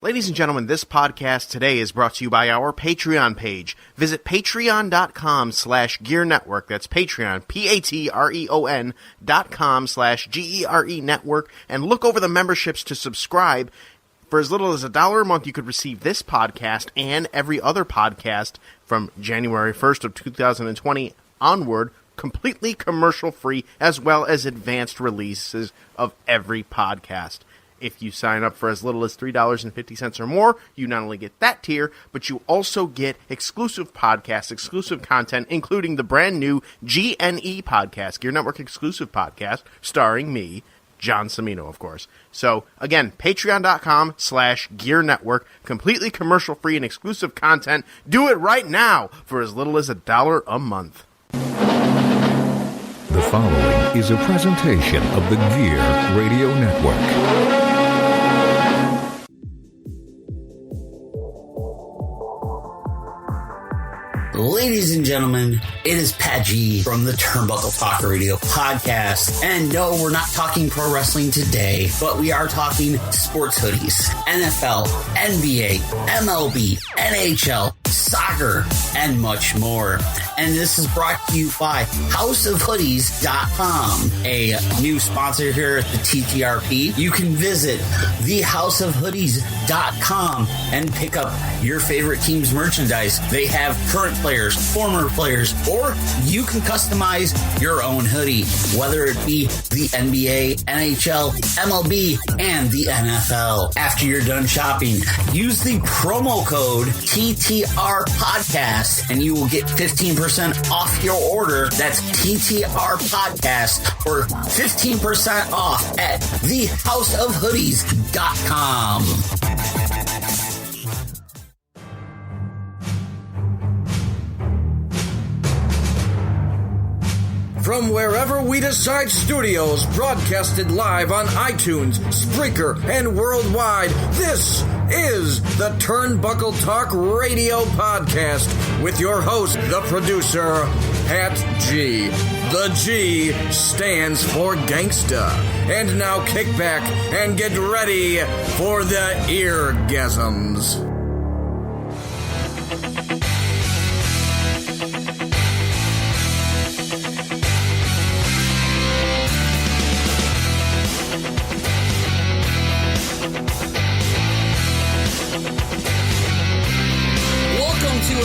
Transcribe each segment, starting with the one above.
Ladies and gentlemen, this podcast today is brought to you by our Patreon page. Visit patreon.com/Gear Network. That's Patreon, patreon.com/GERE Network. And look over the memberships to subscribe. For as little as $1 a month, you could receive this podcast and every other podcast from January 1st of 2020 onward, completely commercial-free, as well as advanced releases of every podcast. If you sign up for as little as $3.50 or more, you not only get that tier, but you also get exclusive podcasts, exclusive content, including the brand new GNE podcast, Gear Network exclusive podcast, starring me, John Cimino, of course. So, again, patreon.com/Gear Network, completely commercial-free and exclusive content. Do it right now for as little as $1 a month. The following is a presentation of the Gear Radio Network. Ladies and gentlemen, it is Pat G from the Turnbuckle Talk Radio podcast. And no, we're not talking pro wrestling today, but we are talking sports hoodies, NFL, NBA, MLB, NHL, soccer, and much more. And this is brought to you by houseofhoodies.com, a new sponsor here at the TTRP. You can visit thehouseofhoodies.com and pick up your favorite team's merchandise. They have current players, former players, or you can customize your own hoodie, whether it be the NBA, NHL, MLB, and the NFL. After you're done shopping, use the promo code TTR Podcast and you will get 15% off your order. That's TTR Podcast for 15% off at thehouseofhoodies.com. From wherever we decide studios, broadcasted live on iTunes, Spreaker, and worldwide, this is the Turnbuckle Talk Radio Podcast with your host, the producer, Pat G. The G stands for gangsta. And now kick back and get ready for the eargasms.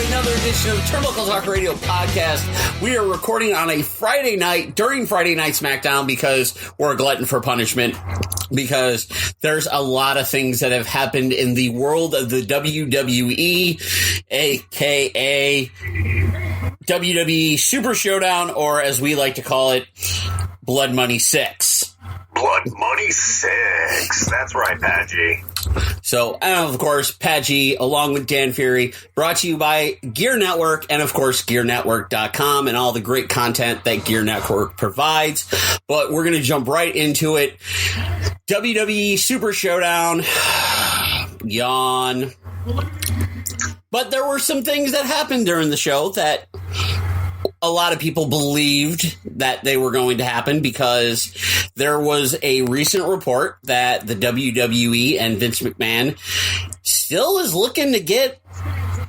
Another edition of the Turnbuckle Talk Radio podcast. We are recording on a Friday night during Friday Night SmackDown because we're a glutton for punishment. Because there's a lot of things that have happened in the world of the WWE, aka WWE Super Showdown, or as we like to call it, Blood Money 6. Blood Money 6. That's right, Pat G. So, and of course, Pat G, along with Dan Fury, brought to you by Gear Network and, of course, GearNetwork.com and all the great content that Gear Network provides. But we're going to jump right into it. WWE Super Showdown. Yawn. But there were some things that happened during the show that a lot of people believed that they were going to happen because there was a recent report that the WWE and Vince McMahon still is looking to get,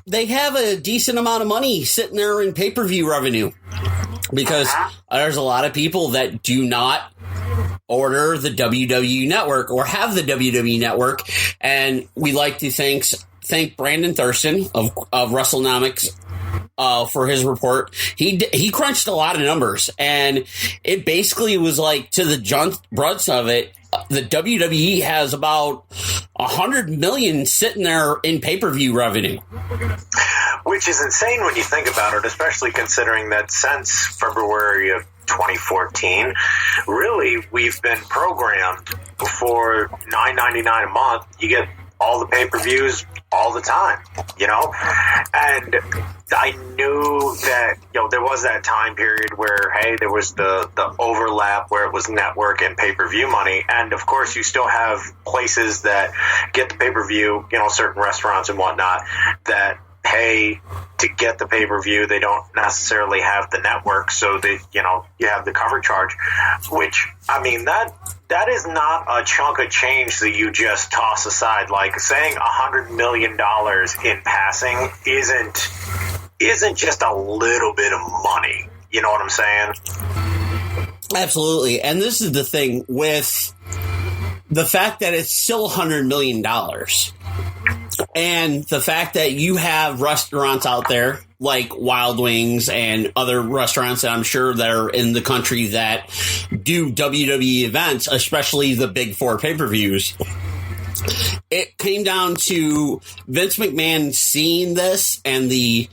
they have a decent amount of money sitting there in pay-per-view revenue because there's a lot of people that do not order the WWE Network or have the WWE Network. And we like to thank Brandon Thurston of WrestleNomics for his report. He crunched a lot of numbers, and it basically was like, to the brunt of it, the WWE has about $100 million sitting there in pay-per-view revenue. Which is insane when you think about it, especially considering that since February of 2014, really, we've been programmed for $9.99 a month. You get all the pay-per-views all the time, you know? And I knew that, there was that time period where, hey, there was the overlap where it was network and pay-per-view money. And, of course, you still have places that get the pay-per-view, certain restaurants and whatnot, that pay to get the pay-per-view. They don't necessarily have the network, so they, you have the cover charge, which, I mean, that that is not a chunk of change that you just toss aside. Like saying $100 million in passing isn't just a little bit of money. You know what I'm saying? Absolutely. And this is the thing with the fact that it's still $100 million. And the fact that you have restaurants out there like Wild Wings and other restaurants that I'm sure that are in the country that do WWE events, especially the big four pay-per-views. It came down to Vince McMahon seeing this and the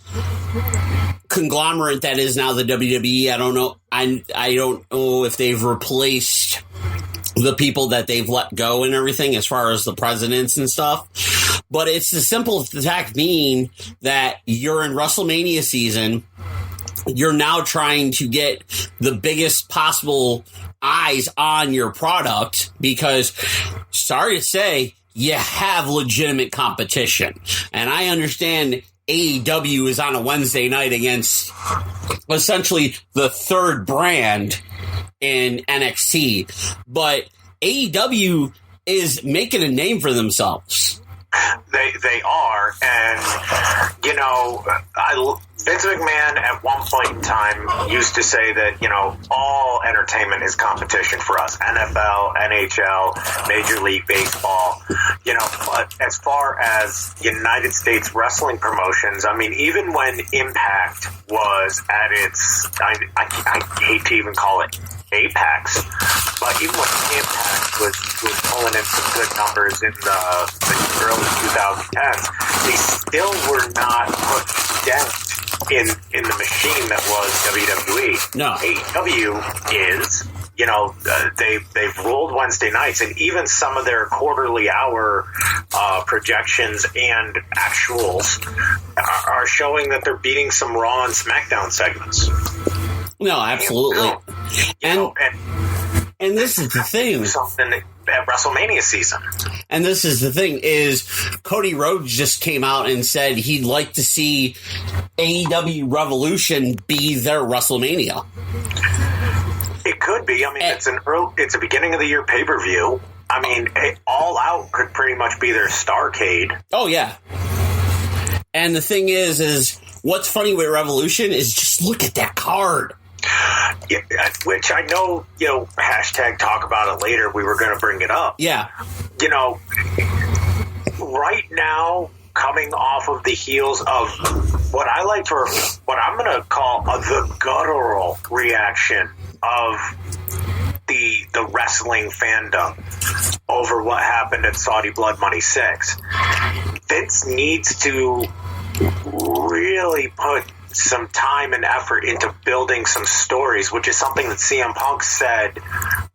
conglomerate that is now the WWE. I don't know. I don't know if they've replaced the people that they've let go and everything as far as the presidents and stuff. But it's the simple fact being that you're in WrestleMania season. You're now trying to get the biggest possible eyes on your product because, sorry to say, you have legitimate competition. And I understand AEW is on a Wednesday night against essentially the third brand in NXT, but AEW is making a name for themselves. They are, and you know, Vince McMahon at one point in time used to say that, you know, all entertainment is competition for us. NFL, NHL, Major League Baseball, you know, but as far as United States wrestling promotions, I mean, even when Impact was at its, I hate to even call it apex, but even when Impact was pulling in some good numbers in the early 2010s, they still were not put dent in the machine that was WWE. No. AEW is, you know, they've ruled Wednesday nights, and even some of their quarterly hour projections and actuals are showing that they're beating some Raw and SmackDown segments. No, absolutely. And this is the thing. Something at WrestleMania season. And this is the thing is Cody Rhodes just came out and said he'd like to see AEW Revolution be their WrestleMania. It could be. I mean, it's a beginning of the year pay-per-view. I mean, All Out could pretty much be their Starrcade. Oh, yeah. And the thing is what's funny with Revolution is just look at that card. Yeah, which I know, you know, hashtag talk about it later. We were going to bring it up. Yeah. You know, right now, coming off of the heels of what I like for what I'm going to call the guttural reaction of the wrestling fandom over what happened at Saudi Blood Money 6. Vince needs to really put some time and effort into building some stories, which is something that CM Punk said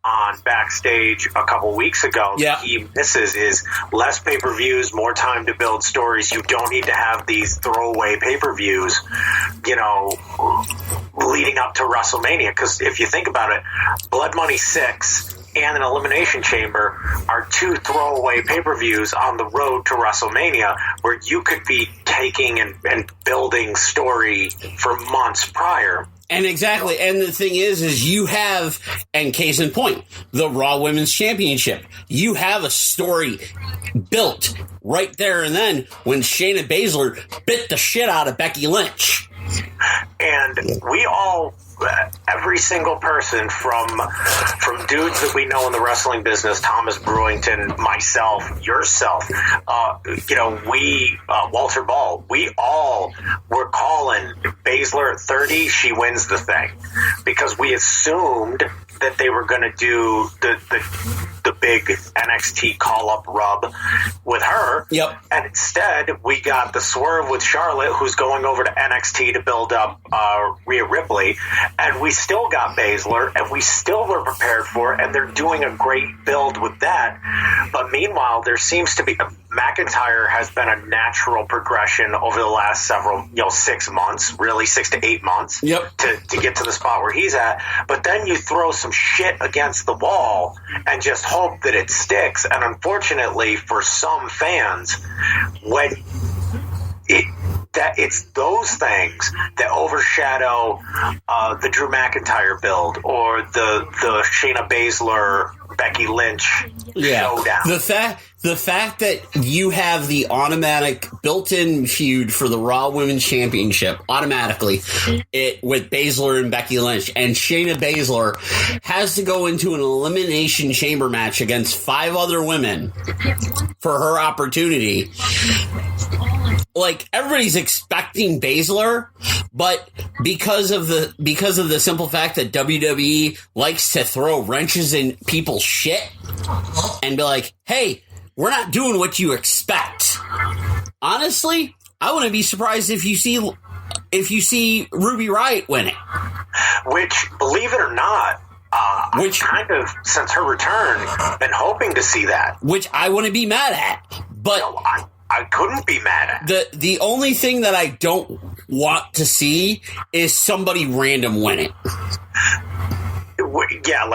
on Backstage a couple weeks ago. Yeah. He misses is less pay-per-views, more time to build stories. You don't need to have these throwaway pay-per-views, you know, leading up to WrestleMania. Because if you think about it, Blood Money 6 and an Elimination Chamber are two throwaway pay-per-views on the road to WrestleMania where you could be taking and building story for months prior. And exactly. And the thing is you have, and case in point, the Raw Women's Championship. You have a story built right there and then when Shayna Baszler bit the shit out of Becky Lynch. And we all, every single person from dudes that we know in the wrestling business, Thomas Brewington, myself, yourself, you know, we, Walter Ball, we all were calling Baszler at 30, she wins the thing. Because we assumed that they were going to do the big NXT call-up rub with her. Yep. And instead, we got the swerve with Charlotte, who's going over to NXT to build up Rhea Ripley. And we still got Baszler, and we still were prepared for it, and they're doing a great build with that. But meanwhile, there seems to be... McIntyre has been a natural progression over the last several, 6 months, really 6 to 8 months, yep, to get to the spot where he's at. But then you throw some shit against the wall and just hope that it sticks. And unfortunately for some fans, when that it's those things that overshadow the Drew McIntyre build or the Shayna Baszler, Becky Lynch showdown. The fact that you have the automatic built-in feud for the Raw Women's Championship automatically with Baszler and Becky Lynch, and Shayna Baszler has to go into an elimination chamber match against 5 other women for her opportunity. Like, everybody's expecting Baszler, but because of the simple fact that WWE likes to throw wrenches in people's shit and be like, hey, we're not doing what you expect. Honestly, I wouldn't be surprised if you see Ruby Riott win it. Which, believe it or not, I've kind of, since her return, been hoping to see that. Which I wouldn't be mad at. But no, I couldn't be mad at. The only thing that I don't want to see is somebody random win it. Yeah,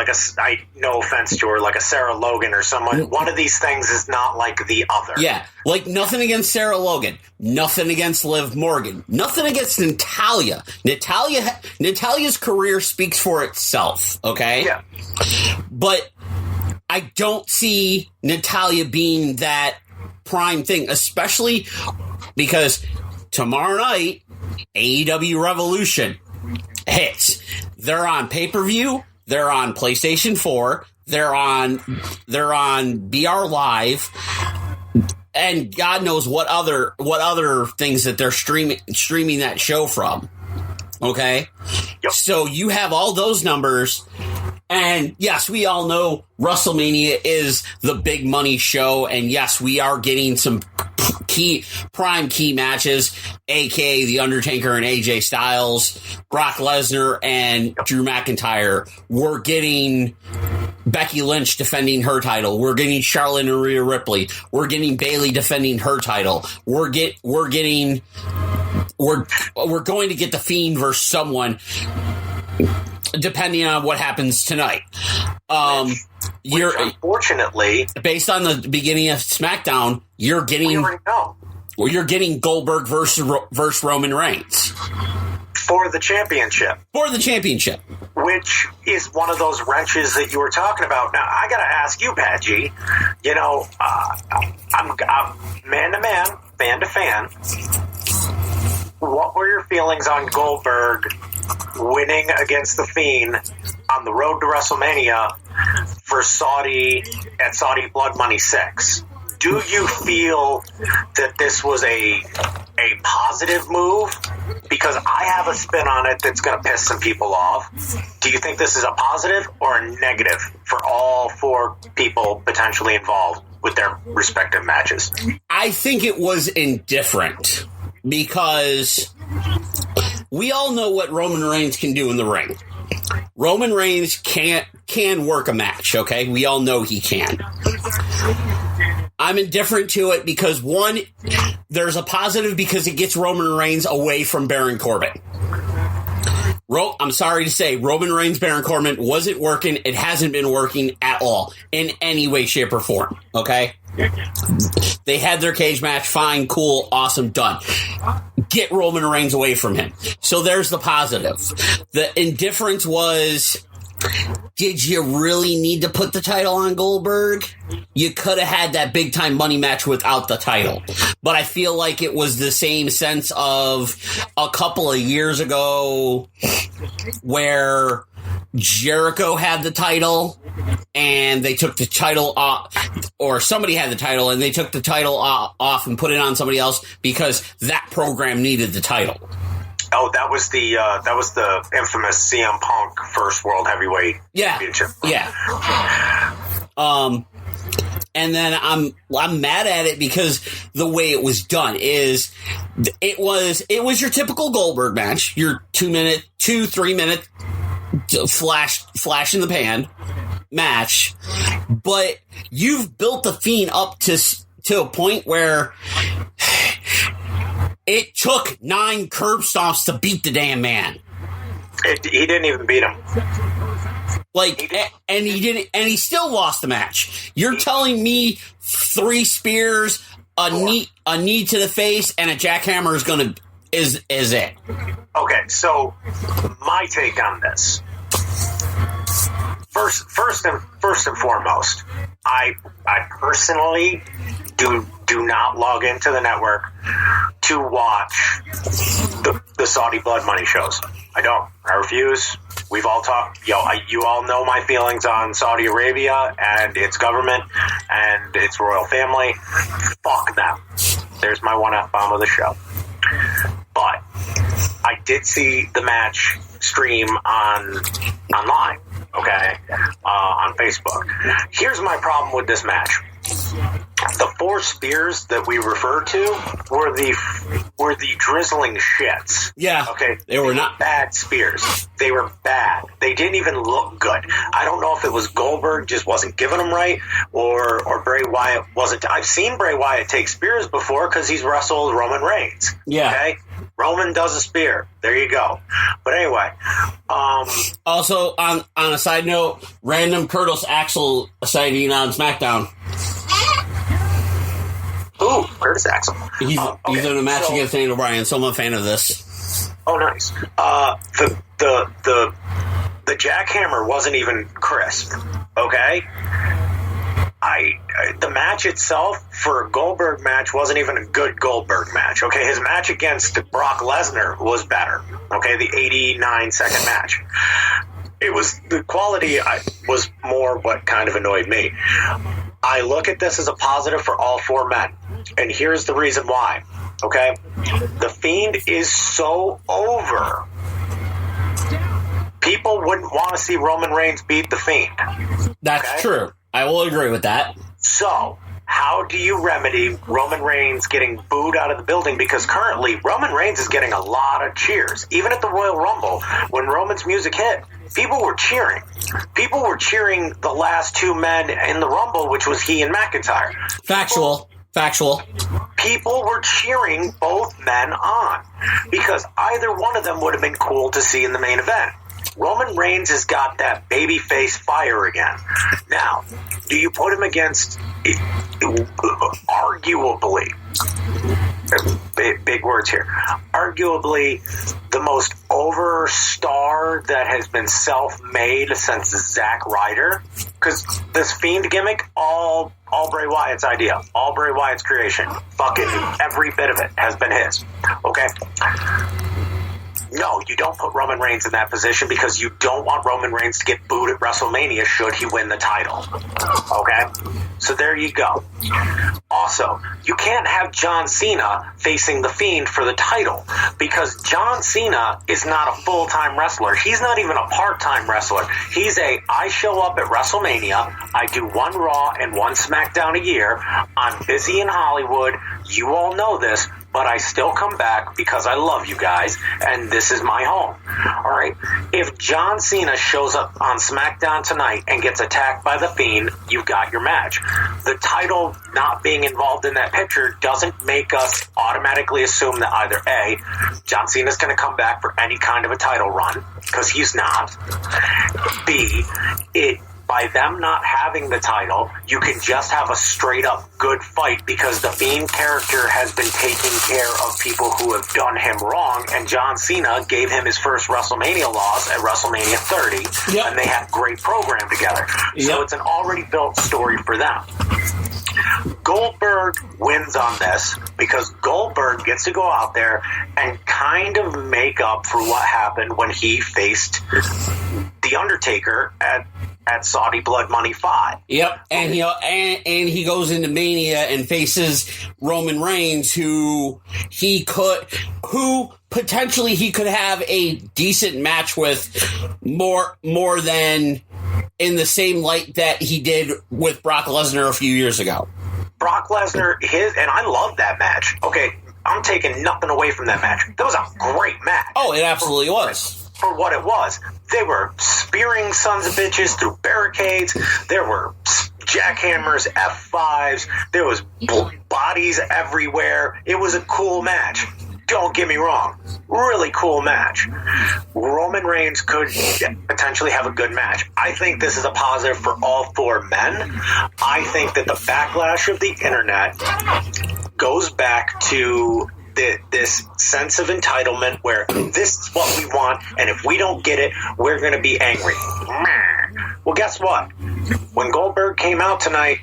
no offense to her, like a Sarah Logan or someone. One of these things is not like the other. Yeah, like nothing against Sarah Logan, nothing against Liv Morgan, nothing against Natalya. Natalya's career speaks for itself, okay? Yeah. But I don't see Natalya being that prime thing, especially because tomorrow night, AEW Revolution hits. They're on pay-per-view. They're on PlayStation 4. They're on BR Live, and God knows what other things that they're streaming that show from. Okay, yep. So you have all those numbers, and yes, we all know WrestleMania is the big money show, and yes, we are getting some prime key matches, aka The Undertaker and AJ Styles, Brock Lesnar and Drew McIntyre. We're getting Becky Lynch defending her title. We're getting Charlotte and Rhea Ripley. We're getting Bayley defending her title. We're going to get The Fiend versus someone, depending on what happens tonight. Which unfortunately, based on the beginning of SmackDown, you're getting Goldberg versus Roman Reigns for the championship. Which is one of those wrenches that you were talking about. Now, I got to ask you, Padgy. You know, I'm man to man, fan to fan. What were your feelings on Goldberg winning against The Fiend on the road to WrestleMania for Saudi Blood Money 6? Do you feel that this was a positive move? Because I have a spin on it that's going to piss some people off. Do you think this is a positive or a negative for all 4 people potentially involved with their respective matches? I think it was indifferent, because we all know what Roman Reigns can do in the ring. Roman Reigns can work a match, okay? We all know he can. I'm indifferent to it because, one, there's a positive because it gets Roman Reigns away from Baron Corbin. I'm sorry to say, Roman Reigns, Baron Corbin wasn't working. It hasn't been working at all in any way, shape, or form, okay? They had their cage match, fine, cool, awesome, done. Get Roman Reigns away from him. So there's the positive. The indifference was, did you really need to put the title on Goldberg? You could have had that big time money match without the title. But I feel like it was the same sense of a couple of years ago where Jericho had the title and they took the title off, or somebody had the title and they took the title off and put it on somebody else because that program needed the title. Oh, that was the infamous CM Punk first World Heavyweight Championship. Yeah. And then I'm mad at it because the way it was done is it was your typical Goldberg match, your 3 minute flash in the pan match, but you've built the Fiend up to a point where it took 9 curb stomps to beat the damn man. He didn't even beat him. And he still lost the match. You're telling me 3 spears, a knee to the face, and a jackhammer is going to is it. Okay, so my take on this. First and foremost, I personally do not log into the network to watch the Saudi blood money shows. I don't. I refuse. We've all talked. You all know my feelings on Saudi Arabia and its government and its royal family. Fuck them. There's my one F-bomb of the show. But I did see the match stream online. Okay, on Facebook. Here's my problem with this match. The 4 spears that we refer to were the drizzling shits. Yeah. Okay. They were not bad spears. They were bad. They didn't even look good. I don't know if it was Goldberg just wasn't giving them right or Bray Wyatt wasn't. I've seen Bray Wyatt take spears before because he's wrestled Roman Reigns. Yeah. Okay. Roman does a spear. There you go. But anyway. Also, on a side note, random Curtis Axel sighting on SmackDown. Ooh, Curtis Axel. He's in a match against Daniel Bryan, so I'm a fan of this. Oh, nice. The jackhammer wasn't even crisp. Okay. The match itself for a Goldberg match wasn't even a good Goldberg match. Okay, his match against Brock Lesnar was better. Okay, the 89-second match. It was the quality was more what kind of annoyed me. I look at this as a positive for all 4 men, and here's the reason why. Okay, the Fiend is so over. People wouldn't want to see Roman Reigns beat the Fiend. That's true. I will agree with that. So, how do you remedy Roman Reigns getting booed out of the building? Because currently, Roman Reigns is getting a lot of cheers. Even at the Royal Rumble, when Roman's music hit, people were cheering. People were cheering the last 2 men in the Rumble, which was he and McIntyre. Factual. People were cheering both men on because either one of them would have been cool to see in the main event. Roman Reigns has got that babyface fire again. Now, do you put him against arguably, big words here, arguably the most over star that has been self-made since Zack Ryder? Because this Fiend gimmick, all Bray Wyatt's idea, all Bray Wyatt's creation, fucking every bit of it has been his. Okay? No, you don't put Roman Reigns in that position because you don't want Roman Reigns to get booed at WrestleMania should he win the title. Okay? So there you go. Also, you can't have John Cena facing The Fiend for the title because John Cena is not a full-time wrestler. He's not even a part-time wrestler. He's I show up at WrestleMania, I do 1 Raw and 1 SmackDown a year. I'm busy in Hollywood. You all know this. But I still come back because I love you guys, and this is my home. All right? If John Cena shows up on SmackDown tonight and gets attacked by The Fiend, you've got your match. The title not being involved in that picture doesn't make us automatically assume that either A, John Cena's going to come back for any kind of a title run, because he's not. B, by them not having the title, you can just have a straight-up good fight because the Fiend character has been taking care of people who have done him wrong, and John Cena gave him his first WrestleMania loss at WrestleMania 30, and they had a great program together. So it's an already built story for them. Goldberg wins on this because Goldberg gets to go out there and kind of make up for what happened when he faced The Undertaker at Saudi Blood Money 5. Yep, and he goes into Mania and faces Roman Reigns, who potentially he could have a decent match with more than in the same light that he did with Brock Lesnar a few years ago. Brock Lesnar, and I love that match. Okay, I'm taking nothing away from that match. That was a great match. Oh, it absolutely was. For what it was. They were spearing sons of bitches through barricades. There were jackhammers, F5s. There was bodies everywhere. It was a cool match. Don't get me wrong. Really cool match. Roman Reigns could potentially have a good match. I think this is a positive for all 4 men. I think that the backlash of the internet goes back to this sense of entitlement where this is what we want, and if we don't get it, we're going to be angry. Well, guess what? When Goldberg came out tonight,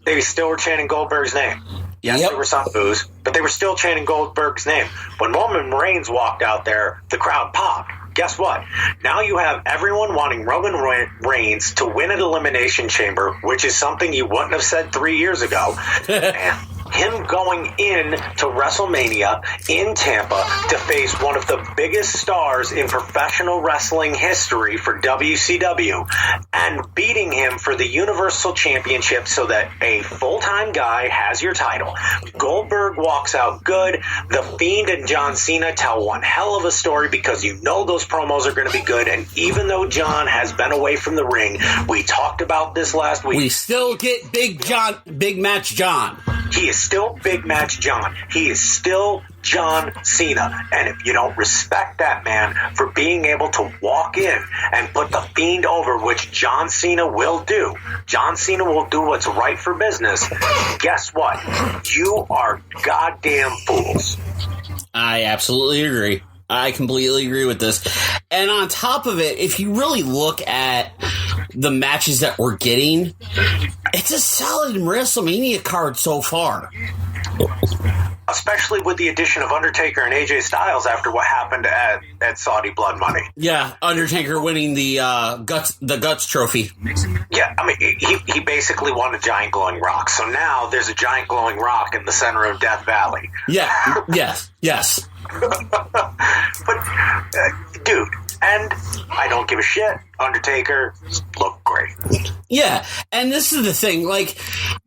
they still were chanting Goldberg's name. Yes, there were some boos, but they were still chanting Goldberg's name. When Roman Reigns walked out there, the crowd popped. Guess what? Now you have everyone wanting Roman Reigns to win an Elimination Chamber, which is something you wouldn't have said 3 years ago. And him going in to WrestleMania in Tampa to face one of the biggest stars in professional wrestling history for WCW and beating him for the Universal Championship so that a full-time guy has your title. Goldberg walks out good. The Fiend and John Cena tell one hell of a story because you know those promos are going to be good. And even though John has been away from the ring, we talked about this last week. We still get Big Match John. He is still Big Match John. He is still John Cena. And if you don't respect that man for being able to walk in and put the Fiend over, which John Cena will do, John Cena will do what's right for business, guess what? You are goddamn fools. I absolutely agree. I completely agree with this. And on top of it, if you really look at the matches that we're getting, it's a solid WrestleMania card so far. Especially with the addition of Undertaker and AJ Styles after what happened at Saudi Blood Money. Yeah, Undertaker winning the Guts trophy. Yeah, I mean, he basically won a giant glowing rock. So now there's a giant glowing rock in the center of Death Valley. Yeah, yes. But, dude, and I don't give a shit. Undertaker looked great. Yeah, and this is the thing. Like,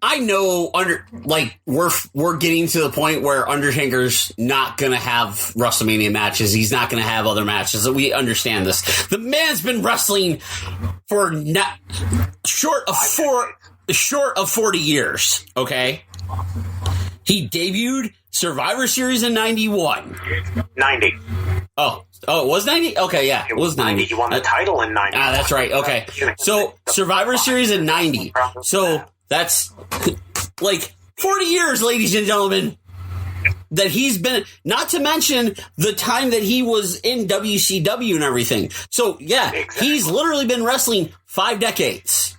I know we're getting to the point where Undertaker's not gonna have WrestleMania matches. He's not gonna have other matches. We understand this. The man's been wrestling for short of 40 years. Okay, he debuted Survivor Series in 91. 90. Oh, it was 90? Okay, yeah, it was 90. He won the title in 90. Ah, that's right. Okay. So, Survivor Series in 90. So, that's like 40 years, ladies and gentlemen, that he's been, not to mention the time that he was in WCW and everything. So, yeah, exactly. He's literally been wrestling 5 decades.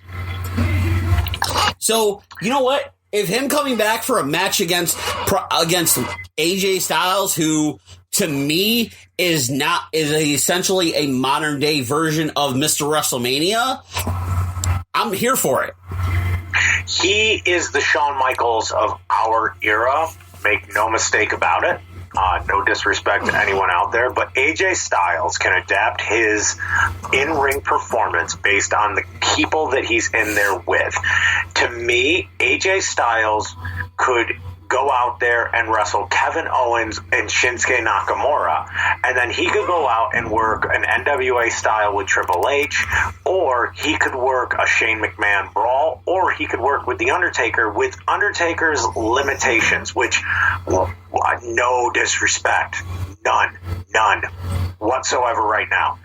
So, you know what? If him coming back for a match against AJ Styles, who to me is essentially a modern day version of Mr. WrestleMania, I'm here for it. He is the Shawn Michaels of our era. Make no mistake about it. No disrespect to anyone out there, but AJ Styles can adapt his in-ring performance based on the people that he's in there with. To me, AJ Styles could go out there and wrestle Kevin Owens and Shinsuke Nakamura, and then he could go out and work an NWA style with Triple H, or he could work a Shane McMahon brawl, or he could work with The Undertaker with Undertaker's limitations, which, no disrespect, none whatsoever right now.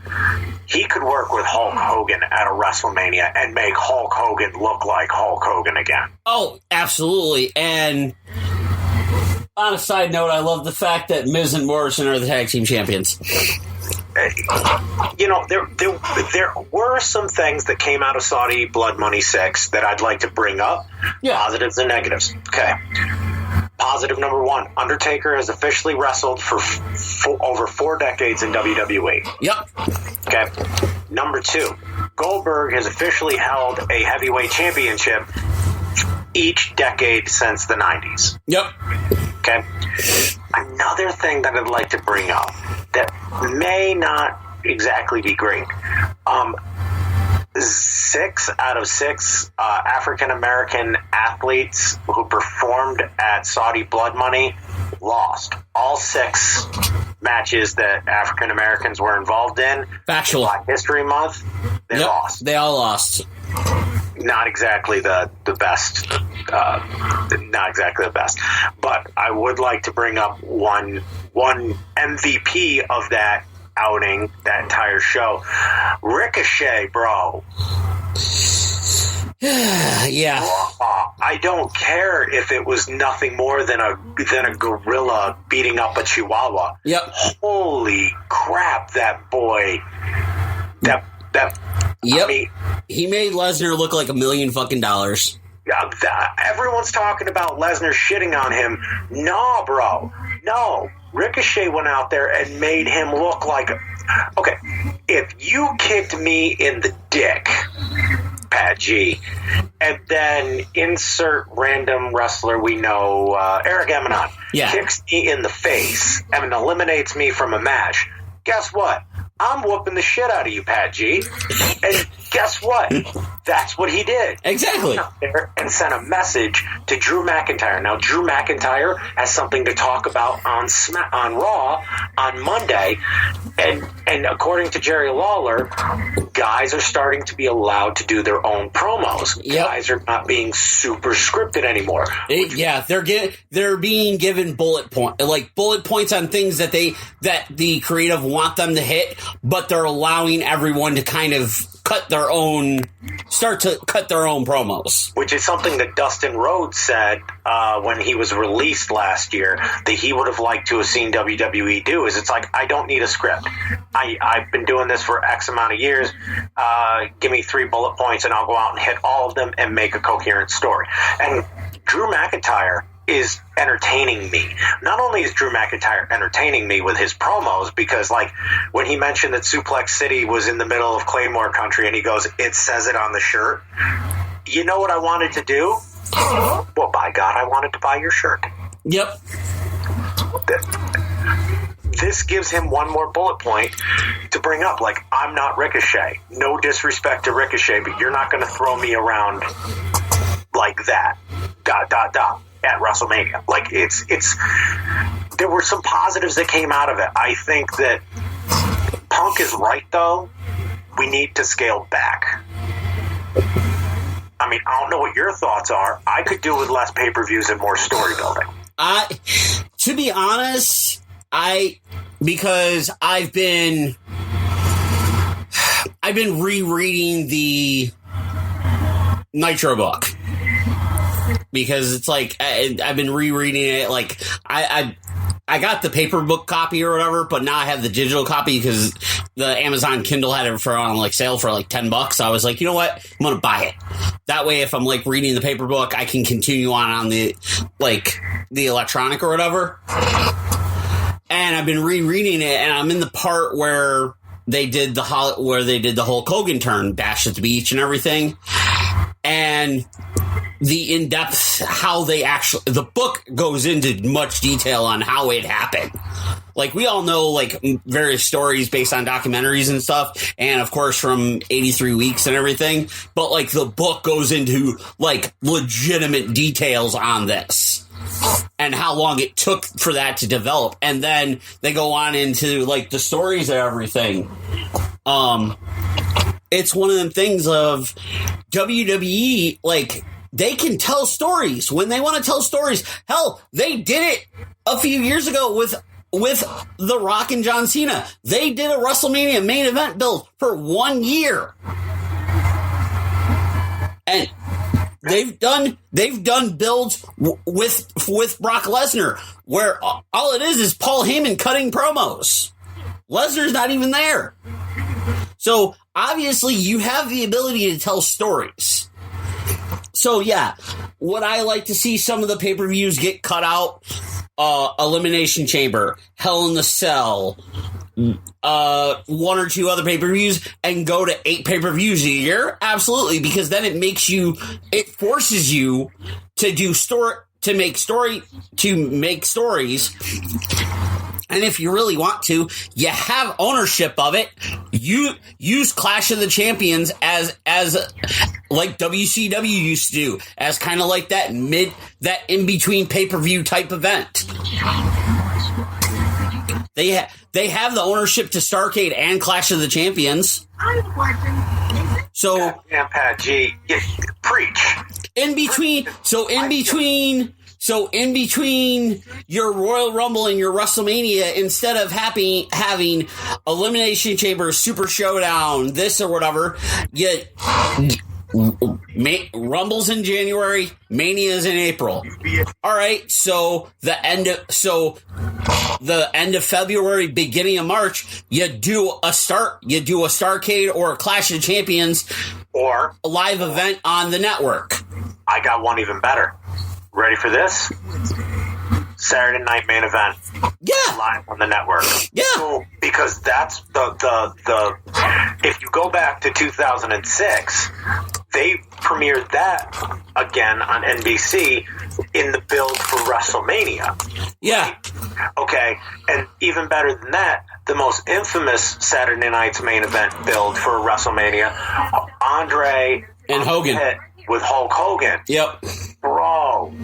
He could work with Hulk Hogan at a WrestleMania and make Hulk Hogan look like Hulk Hogan again. Oh, absolutely. And on a side note, I love the fact that Miz and Morrison are the tag team champions. You know, there were some things that came out of Saudi Blood Money 6 that I'd like to bring up. Yeah. Positives and negatives. Okay. Positive number 1, Undertaker has officially wrestled for over 4 decades in WWE. Yep. Okay. Number 2, Goldberg has officially held a heavyweight championship each decade since the 90s. Yep. Okay. Another thing that I'd like to bring up that may not exactly be great. 6 out of 6 African-American athletes who performed at Saudi Blood Money lost. All 6 matches that African-Americans were involved in. Factual. Black History Month, they lost. They all lost. Not exactly the best. Not exactly the best. But I would like to bring up one MVP of that outing, that entire show. Ricochet, bro. Yeah. I don't care if it was nothing more than a gorilla beating up a chihuahua. Yep. Holy crap, that boy. That. Yep. I mean, he made Lesnar look like $1 million fucking dollars. Everyone's talking about Lesnar shitting on him. No, bro. No. Ricochet went out there and made him look like... Okay, if you kicked me in the dick, Pat G, and then insert random wrestler we know, Eric Emanon, kicks me in the face and eliminates me from a match, guess what? I'm whooping the shit out of you, Pat G. And guess what? That's what he did. Exactly. And sent a message to Drew McIntyre. Now, Drew McIntyre has something to talk about on Raw on Monday. And according to Jerry Lawler, guys are starting to be allowed to do their own promos. Yep. Guys are not being super scripted anymore. They're being given bullet points on things that the creative want them to hit, but they're allowing everyone to kind of start to cut their own promos. Which is something that Dustin Rhodes said when he was released last year that he would have liked to have seen WWE do. It's like, I don't need a script. I've been doing this for X amount of years. Give me 3 bullet points and I'll go out and hit all of them and make a coherent story. And Drew McIntyre is entertaining me. Not only is Drew McIntyre entertaining me with his promos, because like when he mentioned that Suplex City was in the middle of Claymore country and he goes, it says it on the shirt. You know what I wanted to do? Well, by God, I wanted to buy your shirt. Yep. This gives him one more bullet point to bring up. Like, I'm not Ricochet. No disrespect to Ricochet, but you're not going to throw me around like that. ... at WrestleMania. Like, it's there were some positives that came out of it. I think that Punk is right, though. We need to scale back. I mean, I don't know what your thoughts are. I could do with less pay-per-views and more story building. To be honest, because I've been rereading the Nitro book. Because it's like, I've been rereading it, like, I got the paper book copy or whatever, but now I have the digital copy because the Amazon Kindle had it on like sale for like $10. So I was like, you know what? I'm going to buy it. That way, if I'm like reading the paper book, I can continue on the electronic or whatever. And I've been rereading it, and I'm in the part where they did the Hulk Hogan turn, Bash at the Beach and everything. And the in-depth, the book goes into much detail on how it happened. Like, we all know, like, various stories based on documentaries and stuff, and of course from 83 Weeks and everything, but, like, the book goes into, like, legitimate details on this. And how long it took for that to develop. And then they go on into, like, the stories and everything. It's one of them things of WWE, like, they can tell stories when they want to tell stories. Hell, they did it a few years ago with The Rock and John Cena. They did a WrestleMania main event build for 1 year. And they've done builds with Brock Lesnar where all it is Paul Heyman cutting promos. Lesnar's not even there. So obviously you have the ability to tell stories. So yeah, would I like to see some of the pay-per-views get cut out? Elimination Chamber, Hell in the Cell, 1 or 2 other pay-per-views, and go to 8 pay-per-views a year? Absolutely, because then it forces you to make stories. And if you really want to, you have ownership of it. You use Clash of the Champions as like WCW used to do, as kind of like that in between pay-per-view type event. They have the ownership to Starrcade and Clash of the Champions. So Pat G, preach. In between your Royal Rumble and your WrestleMania, instead of having Elimination Chamber, Super Showdown, this or whatever, you Rumble's in January, Mania's in April. All right, so the end of February, beginning of March, you do a Starrcade or a Clash of Champions or a live event on the network. I got one even better. Ready for this? Saturday night main event. Yeah. Live on the network. Yeah. So, because that's the if you go back to 2006, they premiered that again on NBC in the build for WrestleMania. Yeah. Okay. And even better than that, the most infamous Saturday night's main event build for WrestleMania, Andre and Hogan. With Hulk Hogan. Yep. Bro.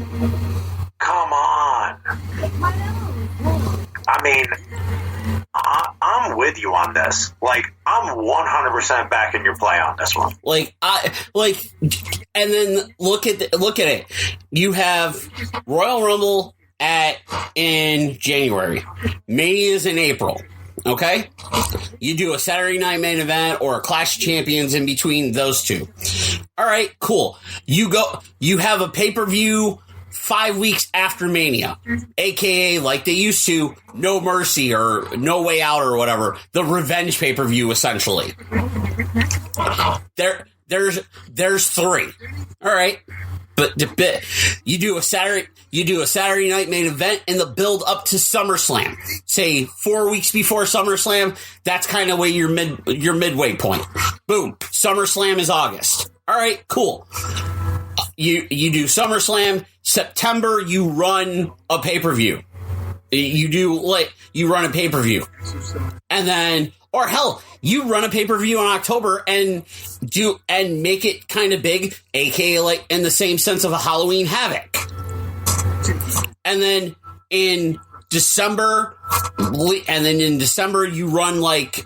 Come on. I mean, I'm with you on this. Like, I'm 100% back in your play on this one. And then look at it. You have Royal Rumble in January. Mania's in April. Okay? You do a Saturday night main event or a Clash of Champions in between those two. All right, cool. You have a pay-per-view 5 weeks after Mania, aka like they used to, No Mercy or No Way Out or whatever, the revenge pay-per-view essentially. There's three. All right. But you do a Saturday night main event in the build up to SummerSlam. Say 4 weeks before SummerSlam, that's kind of where your midway point. Boom. SummerSlam is August. All right, cool. You do SummerSlam. September, you run a pay-per-view. You run a pay-per-view. And then, or hell, you run a pay-per-view in October and make it kind of big, aka like in the same sense of a Halloween Havoc. And then in December, you run like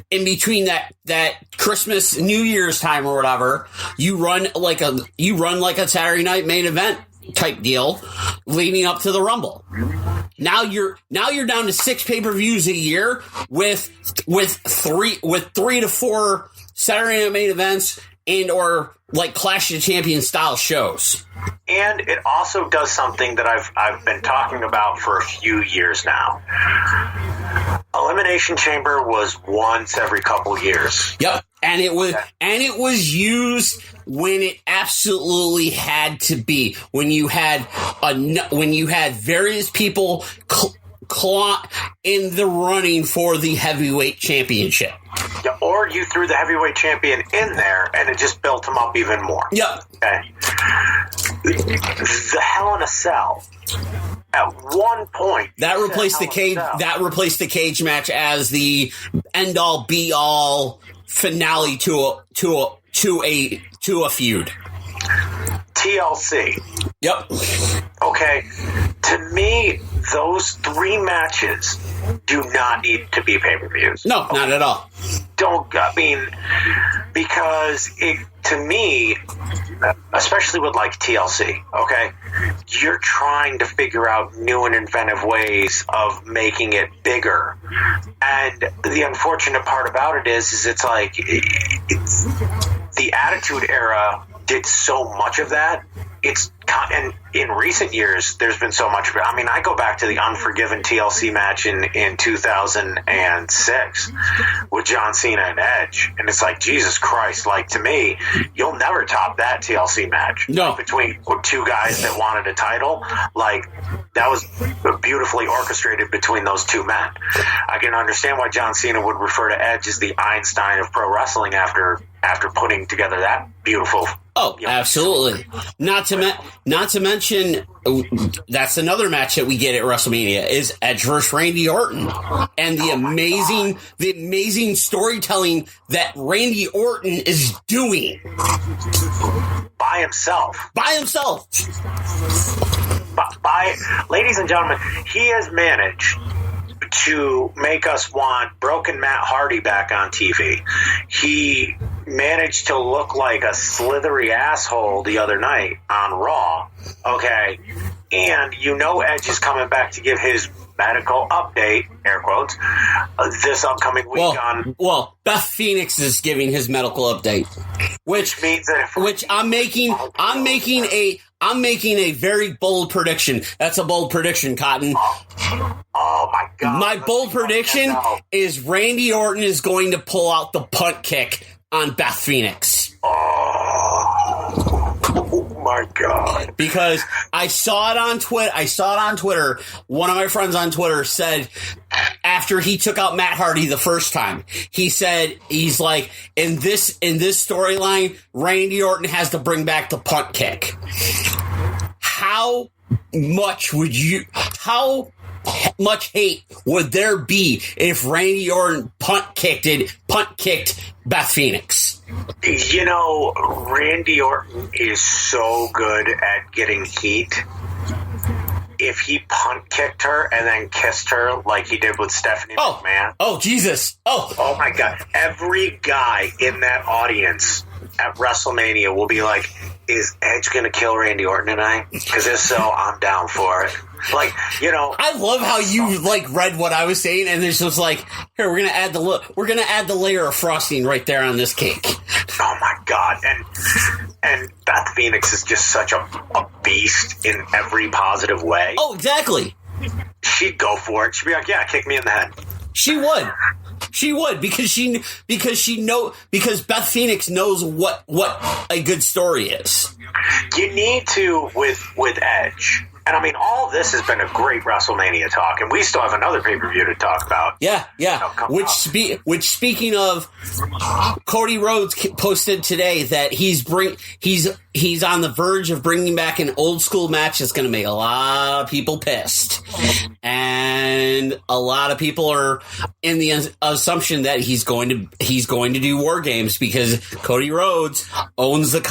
in between that Christmas New Year's time or whatever, you run like a Saturday night main event type deal leading up to the Rumble. Now you're down to 6 pay-per-views a year with 3 to 4 Saturday night main events and or like Clash of Champions style shows. And it also does something that I've been talking about for a few years now. Elimination Chamber was once every couple years. Yep. And it was used when it absolutely had to be. When you had various people in the running for the heavyweight championship. Yeah, or you threw the heavyweight champion in there and it just built him up even more. Yep. Okay. The Hell in a Cell. At one point, that replaced the cage match as the end all be all finale to a feud. TLC. Yep. Okay. To me, those 3 matches do not need to be pay-per-views. No, okay. Not at all. Because to me, especially with like TLC, okay, you're trying to figure out new and inventive ways of making it bigger. And the unfortunate part about it is it's like the Attitude Era did so much of that. And in recent years, there's been so much. I mean, I go back to the Unforgiven TLC match in 2006 with John Cena and Edge, and it's like, Jesus Christ! Like, to me, you'll never top that TLC match. No, between 2 guys that wanted a title, like that was beautifully orchestrated between those 2 men. I can understand why John Cena would refer to Edge as the Einstein of pro wrestling after putting together that beautiful. Oh, absolutely. Not to mention, that's another match that we get at WrestleMania is Edge versus Randy Orton, and the amazing storytelling that Randy Orton is doing by himself. Ladies and gentlemen, he has managed to make us want broken Matt Hardy back on TV. He managed to look like a slithery asshole the other night on Raw. Okay. And Edge is coming back to give his medical update, air quotes, this upcoming week Well, Beth Phoenix is giving his medical update, which means that I'm making a very bold prediction. That's a bold prediction, Cotton. Oh my God. My bold prediction is Randy Orton is going to pull out the punt kick on Beth Phoenix. Oh my God. Because I saw it on Twitter. One of my friends on Twitter said after he took out Matt Hardy the first time, he's like, in this storyline, Randy Orton has to bring back the punt kick. How much hate would there be if Randy Orton punt kicked Beth Phoenix? Randy Orton is so good at getting heat. If he punt kicked her and then kissed her like he did with Stephanie McMahon. Oh, Jesus. Oh, my God. Every guy in that audience at WrestleMania will be like, is Edge going to kill Randy Orton tonight? Because if so, I'm down for it. I love how you read what I was saying, and it's just like, here, we're gonna add the layer of frosting right there on this cake. Oh my God! And Beth Phoenix is just such a beast in every positive way. Oh, exactly. She'd go for it. She'd be like, yeah, kick me in the head. She would because Beth Phoenix knows what a good story is. You need to with Edge. And I mean, all this has been a great WrestleMania talk, and we still have another pay-per-view to talk about. Yeah. Which speaking of, Cody Rhodes posted today that he's on the verge of bringing back an old school match that's going to make a lot of people pissed, and a lot of people are in the assumption that he's going to do War Games because Cody Rhodes owns the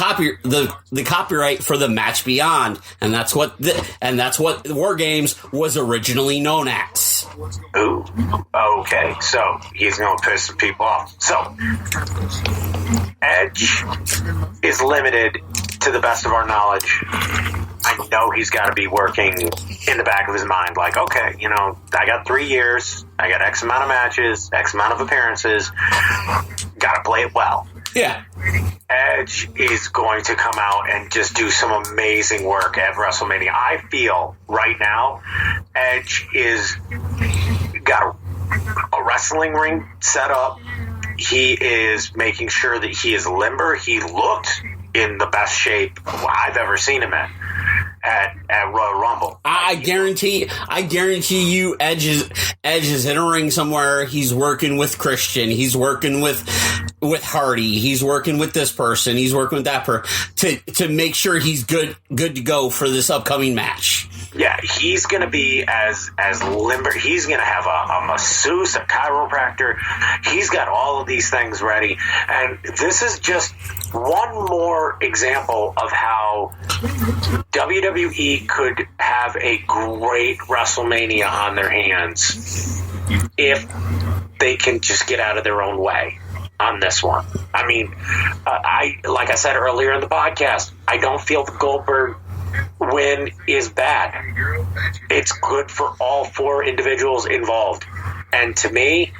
copyright for the Match Beyond, and that's what War Games was originally known as. Ooh, okay, so he's going to piss some people off. So, Edge is limited to the best of our knowledge. I know he's got to be working in the back of his mind, like, okay, I got 3 years, I got X amount of matches, X amount of appearances, got to play it well. Yeah. Edge is going to come out and just do some amazing work at WrestleMania. I feel right now Edge is got a wrestling ring set up. He is making sure that he is limber. He looked in the best shape I've ever seen him in at Royal Rumble. I guarantee you Edge is in a ring somewhere. He's working with Christian. He's working with Hardy. He's working with this person. He's working with that person to make sure he's good to go for this upcoming match. Yeah, he's going to be as limber. He's going to have a masseuse, a chiropractor. He's got all of these things ready. And this is just one more example of how WWE could have a great WrestleMania on their hands if they can just get out of their own way on this one. I mean, like I said earlier in the podcast, I don't feel the Goldberg win is bad. It's good for all 4 individuals involved. And to me,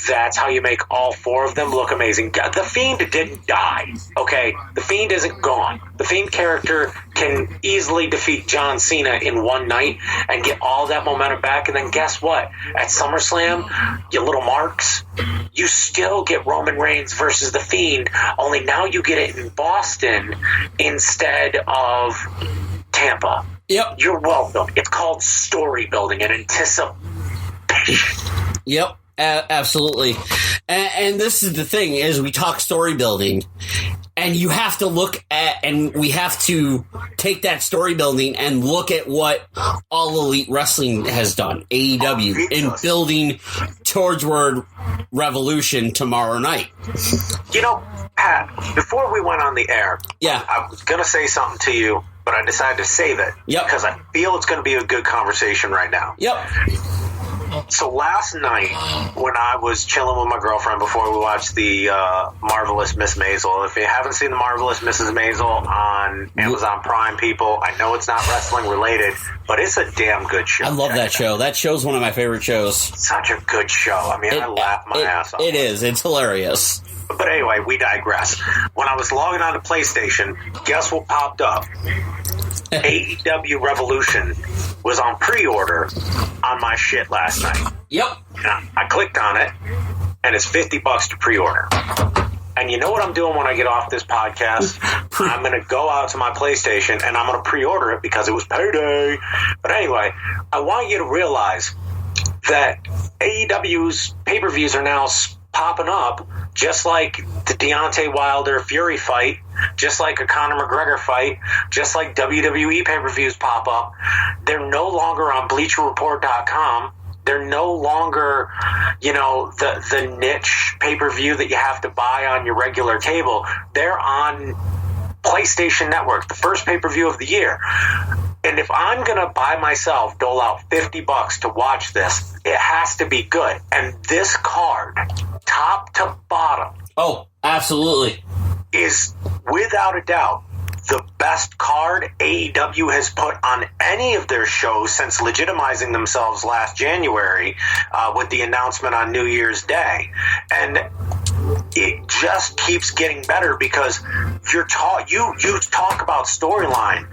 that's how you make all 4 of them look amazing. The Fiend didn't die, okay? The Fiend isn't gone. The Fiend character can easily defeat John Cena in one night and get all that momentum back. And then guess what? At SummerSlam, you little marks, you still get Roman Reigns versus The Fiend, only now you get it in Boston instead of Tampa. Yep. You're welcome. It's called story building and anticipation. Yep, absolutely. And this is the thing, is we talk story building, and you have to look at, and we have to take that story building and look at what All Elite Wrestling has done, AEW, in building towards Revolution tomorrow night. Pat, before we went on the air, yeah, I was going to say something to you, but I decided to save it. Yep. Because I feel it's going to be a good conversation right now. Yep. So last night, when I was chilling with my girlfriend before we watched the Marvelous Miss Maisel, if you haven't seen the Marvelous Mrs. Maisel on Amazon Prime, people, I know it's not wrestling related, but it's a damn good show. I love that show. That show's one of my favorite shows. Such a good show. I mean, I laugh my ass off. It is. It's hilarious. But anyway, we digress. When I was logging on to PlayStation, guess what popped up? AEW Revolution was on pre-order on my shit last night. Yep. And I clicked on it, and it's $50 to pre-order. And you know what I'm doing when I get off this podcast? I'm going to go out to my PlayStation, and I'm going to pre-order it because it was payday. But anyway, I want you to realize that AEW's pay-per-views are now popping up, just like the Deontay Wilder Fury fight, just like a Conor McGregor fight, just like WWE pay-per-views pop up. They're no longer on BleacherReport.com. They're no longer, the niche pay-per-view that you have to buy on your regular cable. They're on PlayStation Network, the first pay-per-view of the year. And if I'm going to buy myself, dole out $50 to watch this, it has to be good. And this card, top to bottom, absolutely, is without a doubt the best card AEW has put on any of their shows since legitimizing themselves last January with the announcement on New Year's Day. And it just keeps getting better because you talk about storyline.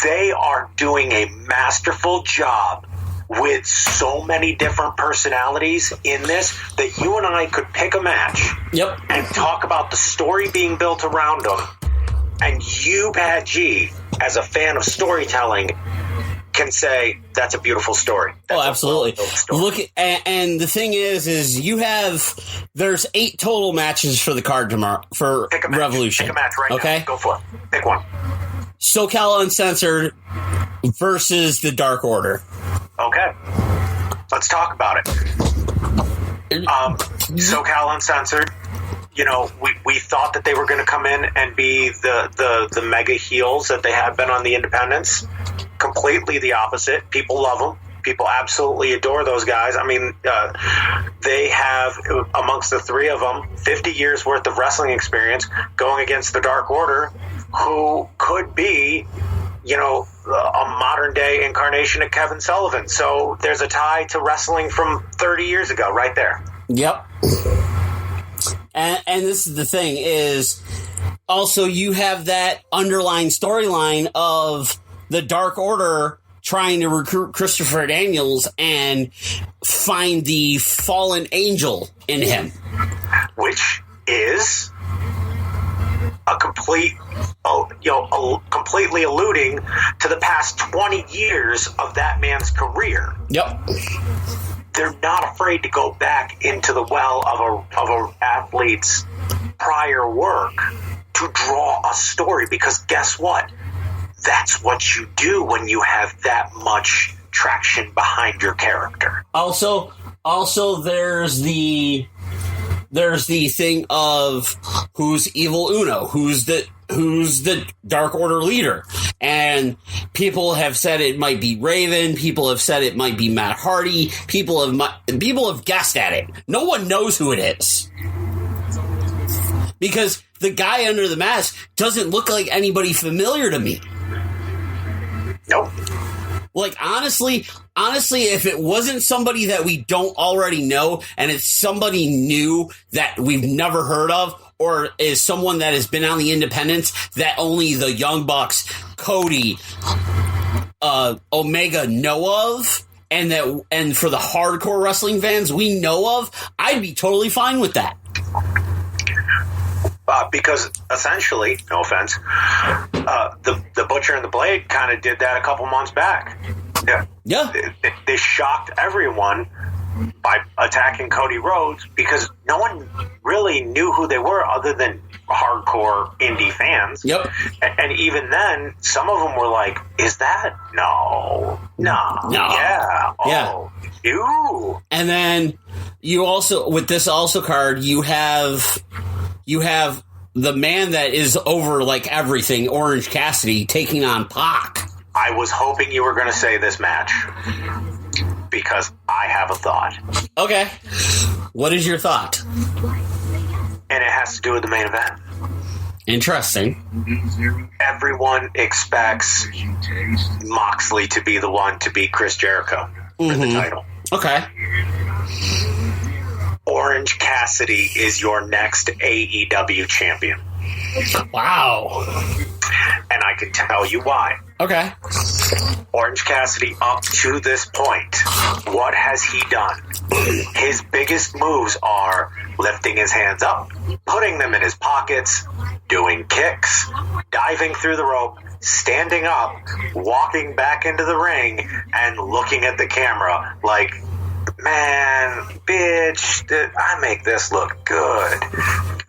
They are doing a masterful job with so many different personalities in this that you and I could pick a match and talk about the story being built around them. And you, Pat G, as a fan of storytelling, can say that's a beautiful story. That's absolutely. Look, and the thing is there's 8 total matches for the card tomorrow for Revolution. Pick a match right now. Go for it. Pick one. SoCal Uncensored versus the Dark Order. Okay. Let's talk about it. SoCal Uncensored, we thought that they were going to come in and be the mega heels that they have been on the independents. Completely the opposite. People love them. People absolutely adore those guys. I mean, they have, amongst the three of them, 50 years worth of wrestling experience going against the Dark Order, who could be, a modern-day incarnation of Kevin Sullivan. So there's a tie to wrestling from 30 years ago right there. Yep. And this is the thing is, also you have that underlying storyline of the Dark Order trying to recruit Christopher Daniels and find the fallen angel in him. Which is completely alluding to the past 20 years of that man's career. Yep. They're not afraid to go back into the well of a athlete's prior work to draw a story, because guess what? That's what you do when you have that much traction behind your character. Also there's the thing of who's Evil Uno, who's the Dark Order leader. And people have said it might be Raven. People have said it might be Matt Hardy. People have guessed at it. No one knows who it is. Because the guy under the mask doesn't look like anybody familiar to me. Nope. Like, honestly, if it wasn't somebody that we don't already know, and it's somebody new that we've never heard of, or is someone that has been on the independents that only the Young Bucks, Cody, Omega know of, and for the hardcore wrestling fans we know of, I'd be totally fine with that. Because essentially, no offense, the Butcher and the Blade kind of did that a couple months back. Yeah. They shocked everyone by attacking Cody Rhodes because no one really knew who they were other than hardcore indie fans. Yep. And even then, some of them were like, "Is that no? Yeah, yeah, you." And then you also, with this also card, you have the man that is over like everything, Orange Cassidy, taking on Pac. I was hoping you were going to say this match because I have a thought. Okay. What is your thought? And it has to do with the main event. Interesting. Everyone expects Moxley to be the one to beat Chris Jericho for the title. Okay. Orange Cassidy is your next AEW champion. Wow. And I can tell you why. Okay. Orange Cassidy, up to this point, what has he done? His biggest moves are lifting his hands up, putting them in his pockets, doing kicks, diving through the rope, standing up, walking back into the ring, and looking at the camera like, man, bitch, I make this look good.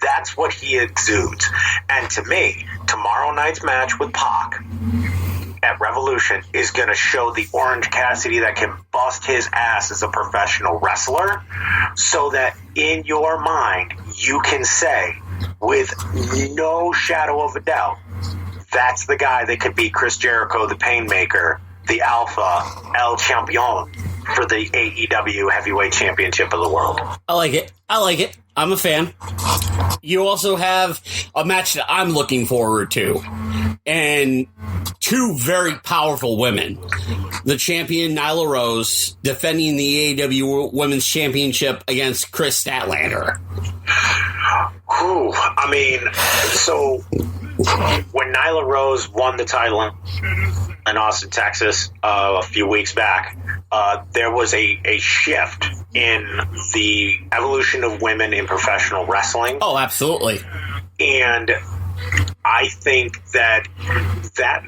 That's what he exudes. And to me, tomorrow night's match with Pac at Revolution is going to show the Orange Cassidy that can bust his ass as a professional wrestler, so that in your mind you can say with no shadow of a doubt, that's the guy that could beat Chris Jericho, the Painmaker, the Alpha, El Champion, for the AEW Heavyweight Championship of the world. I like it. I'm a fan. You also have a match that I'm looking forward to, and two very powerful women. The champion, Nyla Rose, defending the AEW Women's Championship against Chris Statlander. Ooh, I mean, so when Nyla Rose won the title in Austin, Texas, a few weeks back, there was a shift in the evolution of women in professional wrestling. Oh, absolutely. And I think that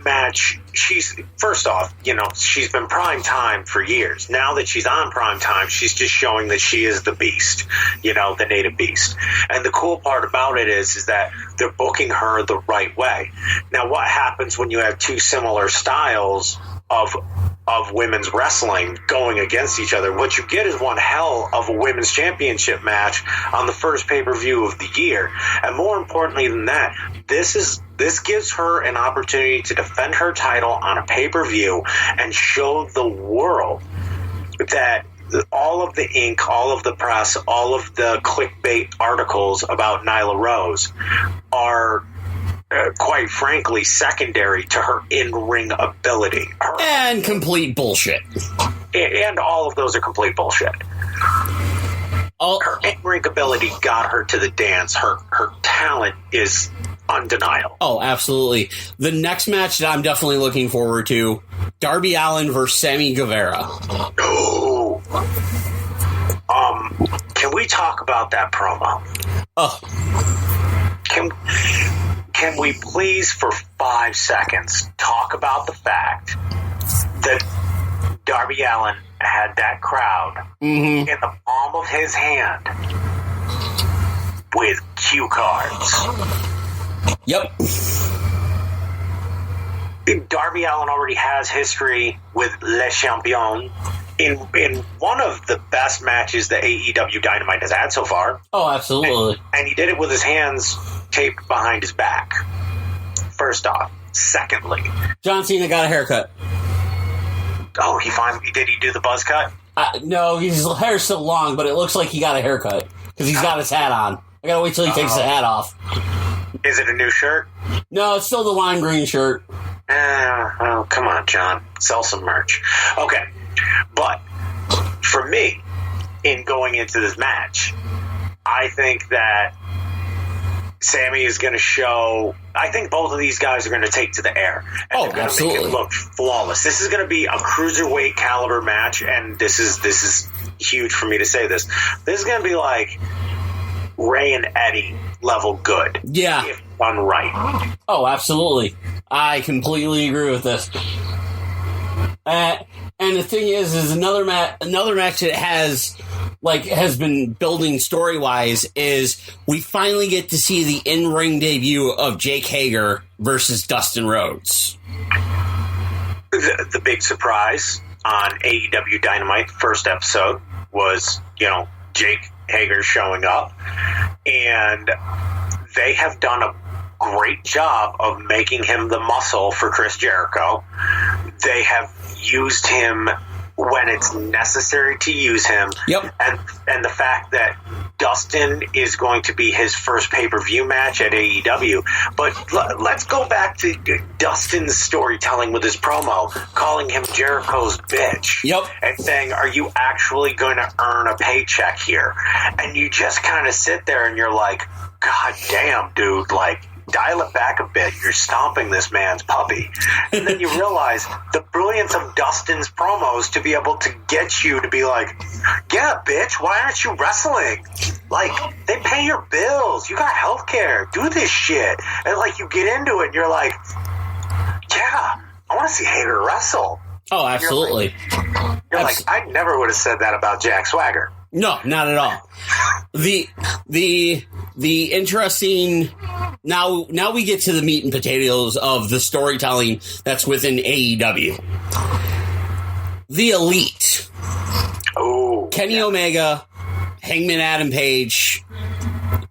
match, first off, she's been prime time for years. Now that she's on prime time, she's just showing that she is the beast, the native beast. And the cool part about it is that they're booking her the right way. Now, what happens when you have two similar styles of women's wrestling going against each other? What you get is one hell of a women's championship match on the first pay-per-view of the year. And more importantly than that, this gives her an opportunity to defend her title on a pay-per-view and show the world that all of the ink, all of the press, all of the clickbait articles about Nyla Rose are quite frankly secondary to her in-ring ability. And complete bullshit. And all of those are complete bullshit. Her in-ring ability got her to the dance. Her talent is undeniable. Oh, absolutely. The next match that I'm definitely looking forward to, Darby Allin versus Sammy Guevara. Oh. Can we talk about that promo? Can we please, for 5 seconds, talk about the fact that Darby Allin had that crowd in the palm of his hand with cue cards? Yep. Darby Allin already has history with Le Champion in one of the best matches that AEW Dynamite has had so far. Oh, absolutely. And he did it with his hands taped behind his back. First off. Secondly, John Cena got a haircut. Oh, did he do the buzz cut? No, his hair's still long, but it looks like he got a haircut because he's got his hat on. I gotta wait till he takes his hat off. Is it a new shirt? No, it's still the lime green shirt. Oh, come on, John. Sell some merch. Okay. But for me, in going into this match, I think that Sammy is going to show. I think both of these guys are going to take to the air. And they're going to make it look flawless. This is going to be a cruiserweight caliber match, and this is huge for me to say this. This is going to be like Ray and Eddie level good. Yeah. If done right. Oh, absolutely. I completely agree with this. And the thing is another match that has been building story-wise is we finally get to see the in-ring debut of Jake Hager versus Dustin Rhodes. The big surprise on AEW Dynamite first episode was, Jake Hager showing up, and they have done a great job of making him the muscle for Chris Jericho. They have used him when it's necessary to use him. Yep. And the fact that Dustin is going to be his first pay-per-view match at AEW. But let's go back to Dustin's storytelling with his promo, calling him Jericho's bitch. Yep. And saying, are you actually going to earn a paycheck here? And you just kind of sit there and you're like, God damn, dude, like, dial it back a bit. You're stomping this man's puppy. And then you realize the brilliance of Dustin's promos to be able to get you to be like, yeah, bitch, why aren't you wrestling? Like, they pay your bills. You got health care. Do this shit. And, like, you get into it and you're like, yeah, I want to see Hager wrestle. Oh, absolutely. You're like, I never would have said that about Jack Swagger. No, not at all. The interesting now we get to the meat and potatoes of the storytelling that's within AEW. The Elite. Oh, Kenny Omega, Hangman Adam Page,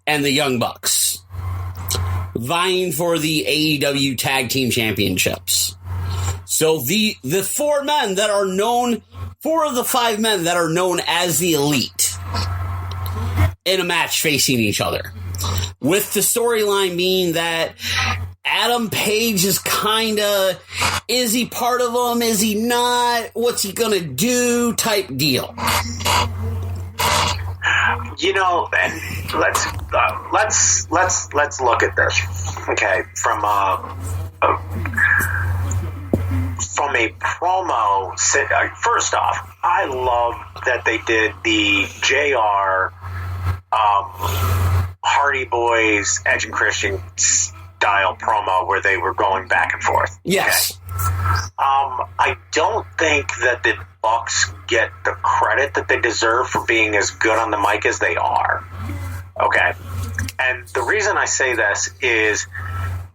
and the Young Bucks vying for the AEW Tag Team Championships. So the four men that are known, 4 of the 5 men that are known as the Elite in a match facing each other. With the storyline being that Adam Page is is he part of them? Is he not? What's he gonna do? Type deal. You know, and let's look at this. Okay, from a promo. First off, I love that they did the JR Hardy Boys, Edge and Christian style promo where they were going back and forth. Yes. Okay. I don't think that the Bucks get the credit that they deserve for being as good on the mic as they are. Okay. And the reason I say this is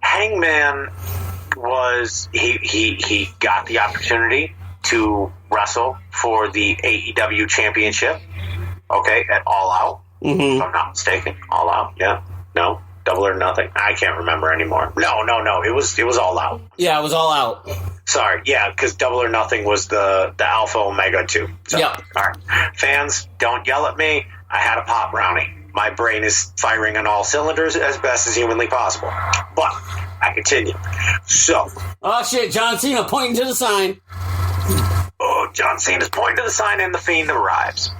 Hangman was he got the opportunity to wrestle for the AEW Championship. Okay, at All Out. Mm-hmm. If I'm not mistaken. All Out, yeah. No? Double or Nothing? I can't remember anymore. No. It was All Out. Yeah, it was All Out. Sorry, yeah, because Double or Nothing was the Alpha Omega 2. So, yep. All right. Fans, don't yell at me. I had a pop brownie. My brain is firing on all cylinders as best as humanly possible. But I continue. So. Oh, shit, John Cena pointing to the sign. Oh, John Cena's pointing to the sign and the Fiend arrives.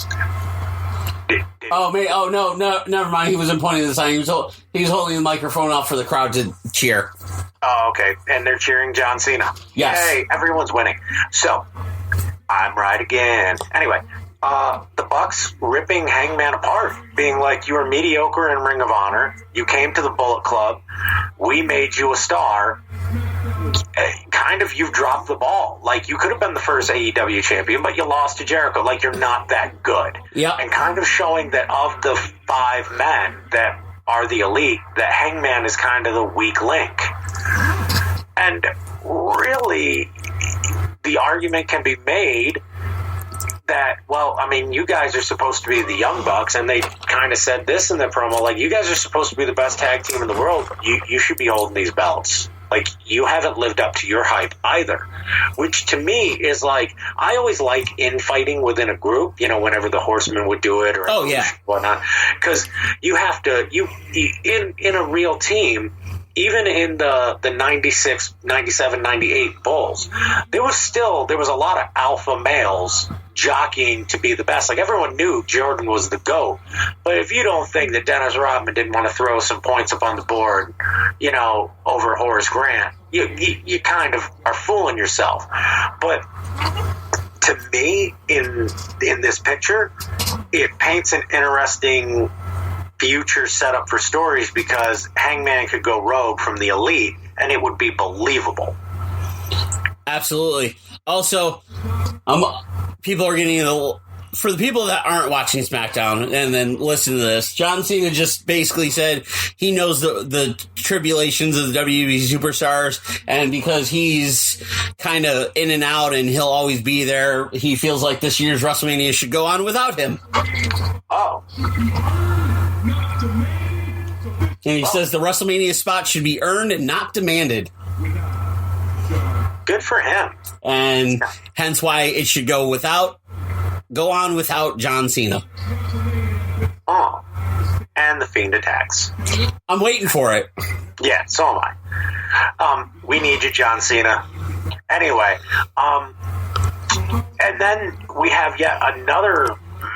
Oh, man. Oh, no, never mind. He wasn't pointing to the sign. He was holding the microphone out for the crowd to cheer. Oh, okay. And they're cheering John Cena. Yes. Yay, everyone's winning. So, I'm right again. Anyway, the Bucks ripping Hangman apart, being like, you were mediocre in Ring of Honor. You came to the Bullet Club. We made you a star. Kind of, you've dropped the ball. Like, you could have been the first AEW champion, but you lost to Jericho. Like, you're not that good. Yeah. And kind of showing that of the 5 men that are the Elite, that Hangman is kind of the weak link. And really, the argument can be made that, well, I mean, you guys are supposed to be the Young Bucks, and they kind of said this in the promo, like, you guys are supposed to be the best tag team in the world. You should be holding these belts. Like, you haven't lived up to your hype either. Which, to me, is like, I always like infighting within a group, you know, whenever the Horsemen would do it or whatnot. Because you have to, in a real team, even in the 96, 97, 98 Bulls, there was a lot of alpha males jockeying to be the best. Like, everyone knew Jordan was the GOAT. But if you don't think that Dennis Rodman didn't want to throw some points up on the board, you know, over Horace Grant, you kind of are fooling yourself. But to me, in this picture, it paints an interesting future setup for stories, because Hangman could go rogue from the Elite and it would be believable. Absolutely. Also, people are getting for the people that aren't watching SmackDown and then listen to this, John Cena just basically said he knows the tribulations of the WWE Superstars, and because he's kind of in and out and he'll always be there, he feels like this year's WrestleMania should go on without him. Oh. And he says the WrestleMania spot should be earned and not demanded. Good for him. And hence why it should go on without John Cena. Oh. And the Fiend attacks. I'm waiting for it. Yeah, so am I. We need you, John Cena. Anyway, and then we have yet another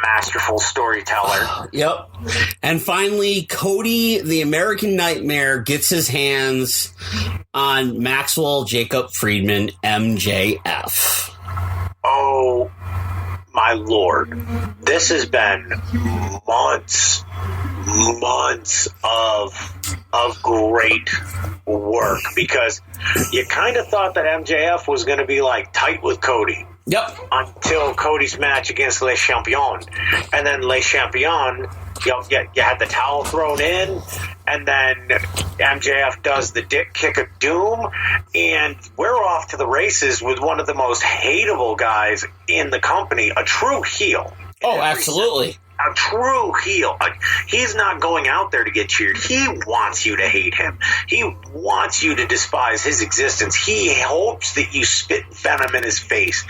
masterful storyteller. Yep. And finally, Cody, the American Nightmare, gets his hands on Maxwell Jacob Friedman, MJF. Oh, my Lord. This has been months of great work, because you kind of thought that MJF was going to be like tight with Cody. Yep. Until Cody's match against Le Champion. And then Le Champion, you had the towel thrown in, and then MJF does the dick kick of doom, and we're off to the races with one of the most hateable guys in the company, a true heel. Oh, absolutely. A true heel. He's not going out there to get cheered. He wants you to hate him. He wants you to despise his existence. He hopes that you spit venom in his face.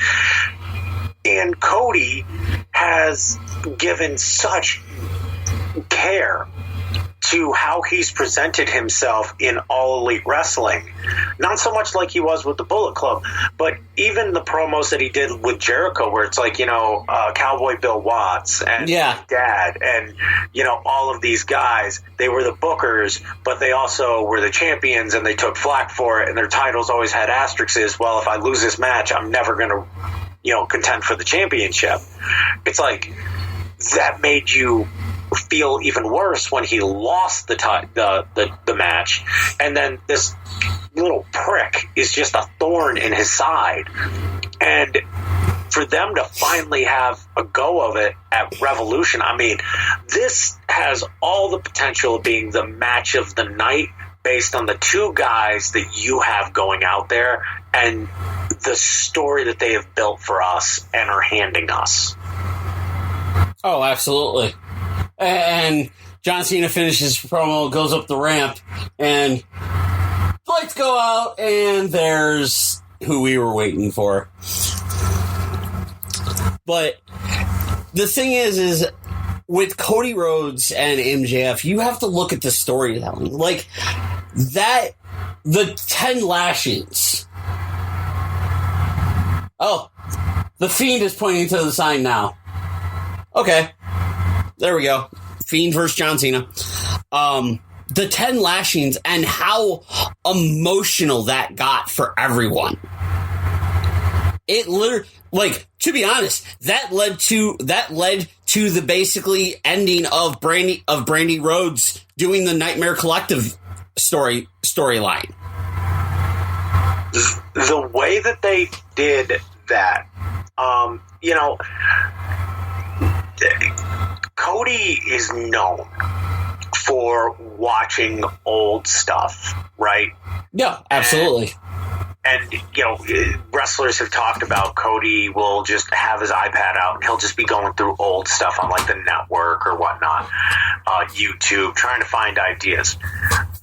And Cody has given such care to how he's presented himself in All Elite Wrestling. Not so much like he was with the Bullet Club, but even the promos that he did with Jericho, where it's like, Cowboy Bill Watts and Dad and, all of these guys, they were the bookers, but they also were the champions, and they took flack for it, and their titles always had asterisks. Well, if I lose this match, I'm never going to, contend for the championship. It's like, that made you feel even worse when he lost the match, and then this little prick is just a thorn in his side. And for them to finally have a go of it at Revolution, I mean, this has all the potential of being the match of the night based on the two guys that you have going out there and the story that they have built for us and are handing us. Oh, absolutely. And John Cena finishes his promo, goes up the ramp, and lights go out, and there's who we were waiting for. But the thing is with Cody Rhodes and MJF, you have to look at the storytelling. Like, that, the 10 lashings. Oh, the Fiend is pointing to the sign now. Okay. There we go. Fiend versus John Cena. The 10 lashings and how emotional that got for everyone. It literally, to be honest, that led to the basically ending of Brandy Rhodes doing the Nightmare Collective storyline. The way that they did that, Cody is known for watching old stuff, right? Yeah, absolutely. And wrestlers have talked about Cody will just have his iPad out and he'll just be going through old stuff on the network or whatnot, YouTube, trying to find ideas.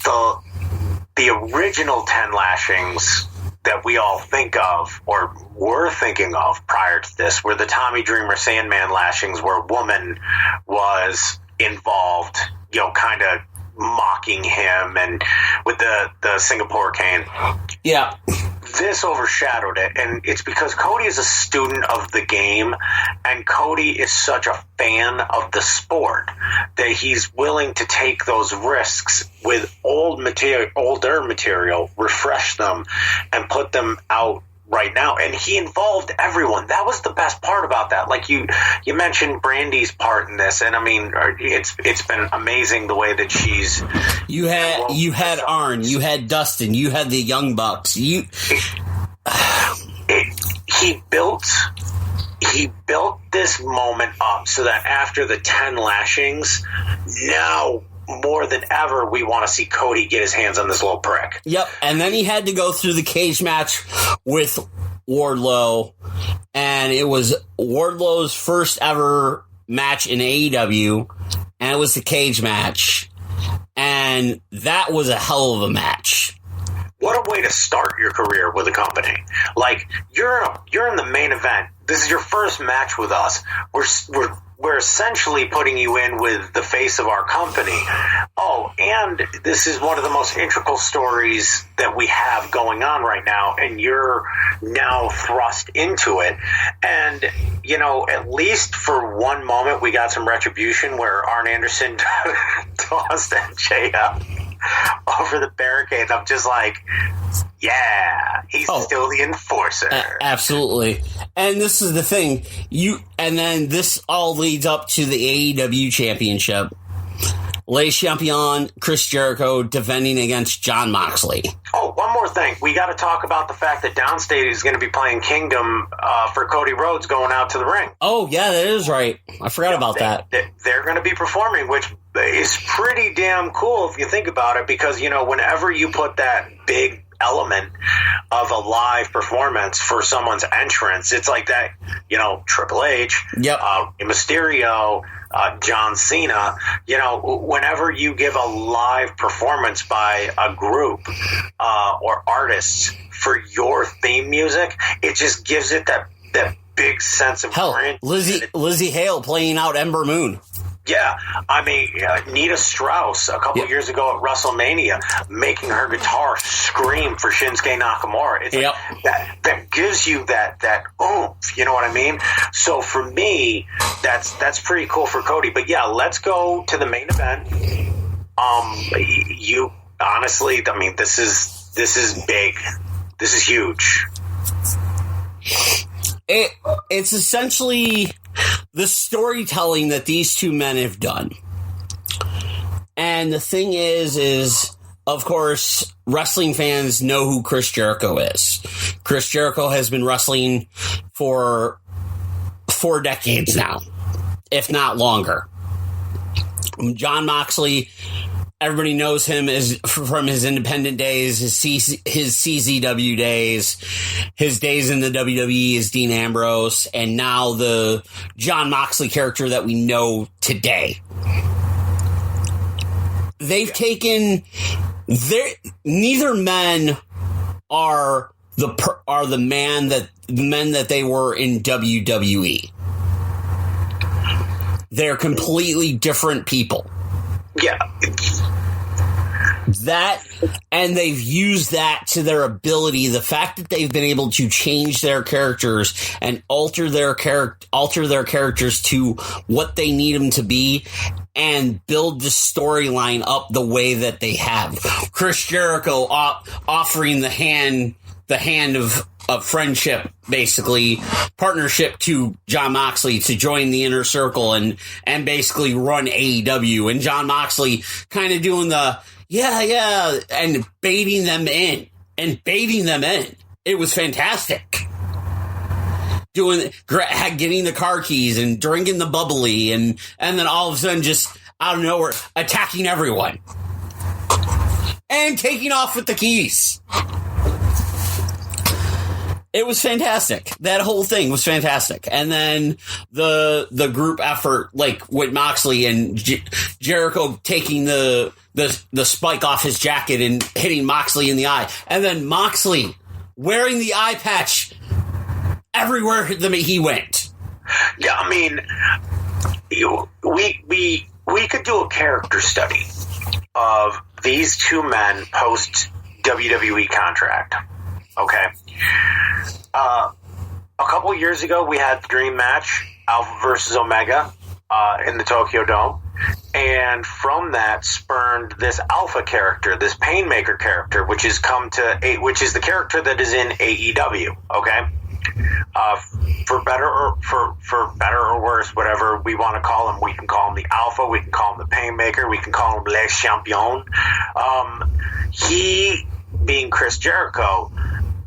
The original 10 lashings that we all think of or were thinking of prior to this were the Tommy Dreamer Sandman lashings, where a woman was involved, kind of mocking him, and with the Singapore cane. Yeah. This overshadowed it, and it's because Cody is a student of the game, and Cody is such a fan of the sport that he's willing to take those risks with older material, refresh them, and put them out right now. And he involved everyone. That was the best part about that. Like you mentioned Brandy's part in this, and I mean, it's been amazing the way that she's. You had Arn, you had Dustin, you had the Young Bucks. He built this moment up so that after the 10 lashings, now more than ever, we want to see Cody get his hands on this little prick. Yep, and then he had to go through the cage match with Wardlow, and it was Wardlow's first ever match in AEW, and it was the cage match, and that was a hell of a match. what a way to start your career with a company. Like, you're in the main event. This is your first match with us. We're essentially putting you in with the face of our company. Oh, and this is one of the most integral stories that we have going on right now, and you're now thrust into it. And, at least for one moment, we got some retribution where Arn Anderson tossed MJF over the barricade. I'm just like, yeah, he's still the enforcer. Absolutely. And this is the thing. And then this all leads up to the AEW Championship. Le Champion Chris Jericho defending against Jon Moxley. Oh, one more thing. We got to talk about the fact that Downstate is going to be playing Kingdom for Cody Rhodes going out to the ring. Oh, yeah, that is right. I forgot about that. They're going to be performing, which is pretty damn cool if you think about it, because, whenever you put that big element of a live performance for someone's entrance, it's like that, Triple H, Mysterio, John Cena, whenever you give a live performance by a group or artists for your theme music, it just gives it that big sense of brand. Lizzie Hale playing out Ember Moon. Yeah, I mean, Nita Strauss a couple years ago at WrestleMania, making her guitar scream for Shinsuke Nakamura. It's like that gives you that oomph, you know what I mean? So for me, that's pretty cool for Cody. But yeah, let's go to the main event. You honestly, I mean, this is big. This is huge. It's essentially the storytelling that these two men have done. And the thing is, of course, wrestling fans know who Chris Jericho is. Chris Jericho has been wrestling for 4 decades now, if not longer. Jon Moxley, everybody knows him from his independent days, his CZW days, his days in the WWE as Dean Ambrose, and now the Jon Moxley character that we know today. They've taken neither men are the men that they were in WWE. They're completely different people. Yeah. And they've used that to their ability. The fact that they've been able to change their characters and alter their characters to what they need them to be and build the storyline up the way that they have. Chris Jericho offering the hand of friendship, basically partnership to Jon Moxley to join the inner circle and basically run AEW, and Jon Moxley kind of doing the and baiting them in. It was fantastic. Getting the car keys and drinking the bubbly and then all of a sudden just out of nowhere attacking everyone and taking off with the keys. It was fantastic. That whole thing was fantastic. And then the group effort, like with Moxley and Jericho taking the spike off his jacket and hitting Moxley in the eye. And then Moxley wearing the eye patch everywhere he went. Yeah, I mean, we could do a character study of these two men post WWE contract. Okay. A couple years ago, we had the dream match, Alpha versus Omega, in the Tokyo Dome. And from that spurned this Alpha character, this Painmaker character, which is the character that is in AEW. Okay. For better or worse, whatever we want to call him, we can call him the Alpha, we can call him the Painmaker, we can call him Le Champion. He, being Chris Jericho,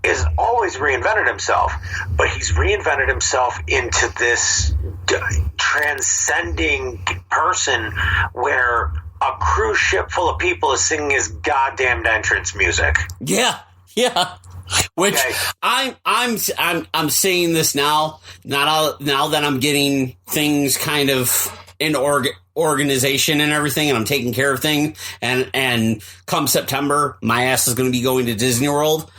has always reinvented himself, but he's reinvented himself into this transcending person where a cruise ship full of people is singing his goddamn entrance music. Yeah. Which okay. I'm seeing this now that I'm getting things kind of organization and everything, and I'm taking care of things. And come September, my ass is going to be going to Disney World.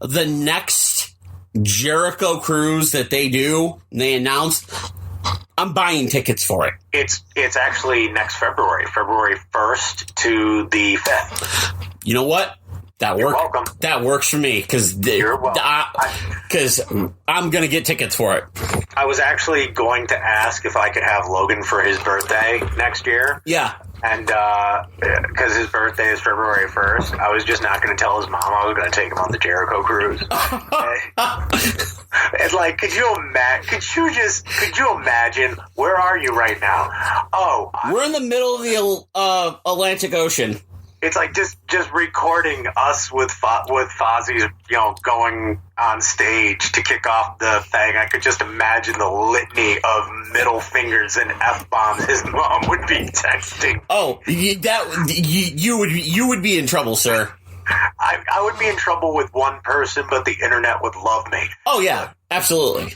The next Jericho cruise that they do, they announce, I'm buying tickets for it. It's actually next February 1st to the 5th. You know what? You're welcome. That works for me because I'm going to get tickets for it. I was actually going to ask if I could have Logan for his birthday next year. Yeah. And because his birthday is February 1st, I was just not going to tell his mom I was going to take him on the Jericho cruise. It's like, could you imagine? Where are you right now? Oh, we're in the middle of the Atlantic Ocean. It's like just recording us with Fozzie's, going on stage to kick off the thing. I could just imagine the litany of middle fingers and F-bombs his mom would be texting. Oh, you would be in trouble, sir. I would be in trouble with one person, but the internet would love me. Oh yeah, absolutely.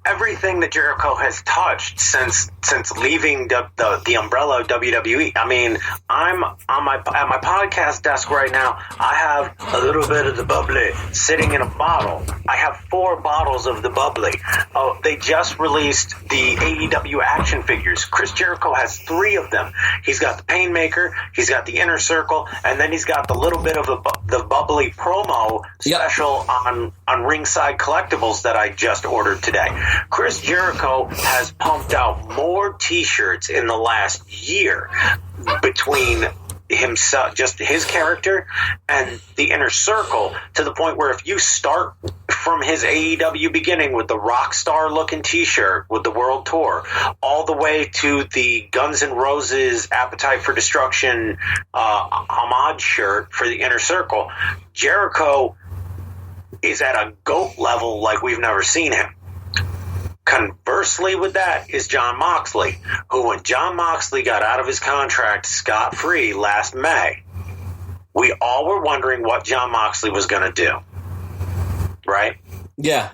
Everything that Jericho has touched since leaving the umbrella of WWE. I mean, I'm at my podcast desk right now. I have a little bit of the bubbly sitting in a bottle. I have 4 bottles of the bubbly. Oh, they just released the AEW action figures. Chris Jericho has 3 of them. He's got the Painmaker, he's got the Inner Circle, and then he's got the little bit of the bubbly promo special on Ringside Collectibles that I just ordered today. Chris Jericho has pumped out more T-shirts in the last year between himself, just his character, and the Inner Circle, to the point where if you start from his AEW beginning with the rock star looking T-shirt with the World Tour, all the way to the Guns N' Roses Appetite for Destruction homage shirt for the Inner Circle, Jericho is at a GOAT level like we've never seen him. Conversely with that is Jon Moxley, who, when Jon Moxley got out of his contract scot-free last May, we all were wondering what Jon Moxley was going to do. Right? Yeah.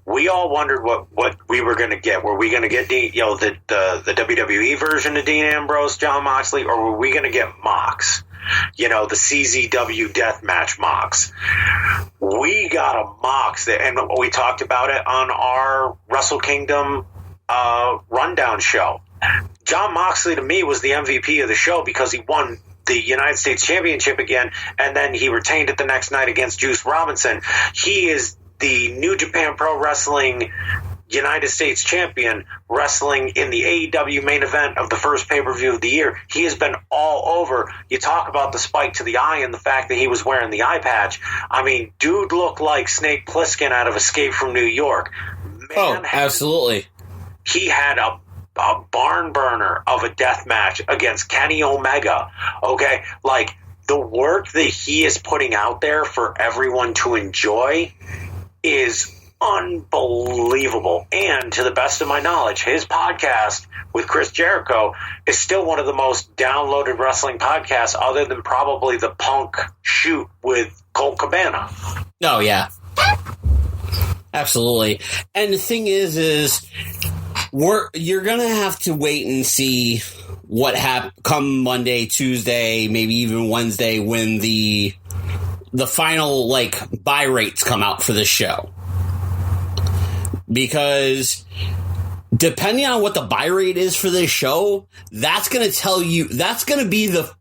We all wondered what we were going to get. Were we going to get the WWE version of Dean Ambrose, Jon Moxley, or were we going to get Mox? The CZW Deathmatch Mox. We got a Mox, and we talked about it on our Wrestle Kingdom rundown show. Jon Moxley, to me, was the MVP of the show because he won the United States Championship again, and then he retained it the next night against Juice Robinson. He is the New Japan Pro Wrestling United States champion, wrestling in the AEW main event of the first pay-per-view of the year. He has been all over. You talk about the spike to the eye and the fact that he was wearing the eye patch. I mean, dude looked like Snake Plissken out of Escape from New York. Man, absolutely. He had a barn burner of a death match against Kenny Omega. Okay, like, the work that he is putting out there for everyone to enjoy is unbelievable. And to the best of my knowledge, his podcast with Chris Jericho is still one of the most downloaded wrestling podcasts, other than probably the Punk shoot with Colt Cabana. Oh, yeah. Absolutely. And the thing is you're going to have to wait and see what happens come Monday, Tuesday, maybe even Wednesday, when the final, buy rates come out for this show. Because depending on what the buy rate is for this show, that's going to tell you, that's going to be the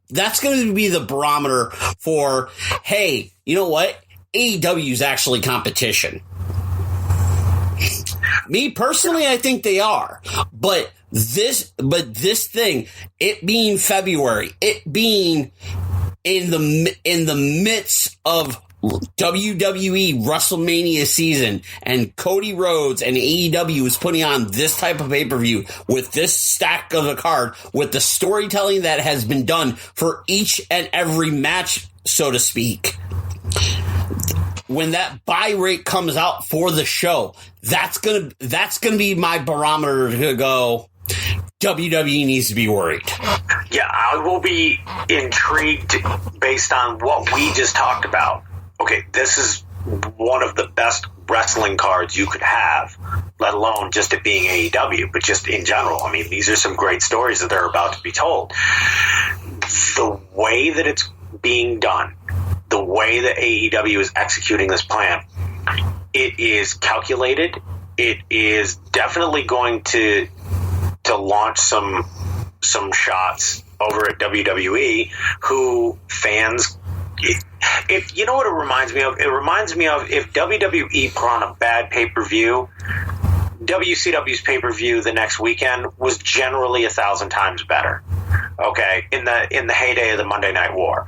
barometer for, hey, you know what? AEW is actually competition. Me personally, I think they are, but this thing, it being February, it being in the midst of WWE WrestleMania season, and Cody Rhodes and AEW is putting on this type of pay-per-view with this stack of a card, with the storytelling that has been done for each and every match, so to speak. When that buy rate comes out for the show, that's gonna be my barometer to go, WWE needs to be worried. Yeah, I will be intrigued based on what we just talked about. Okay, this is one of the best wrestling cards you could have, let alone just it being AEW, but just in general. I mean, these are some great stories that are about to be told. The way that it's being done, the way that AEW is executing this plan, it is calculated. It is definitely going to launch some shots over at WWE, who fans, if you know what it reminds me of? It reminds me of if WWE put on a bad pay-per-view, WCW's pay-per-view the next weekend was generally 1,000 times better. Okay, in the heyday of the Monday Night War,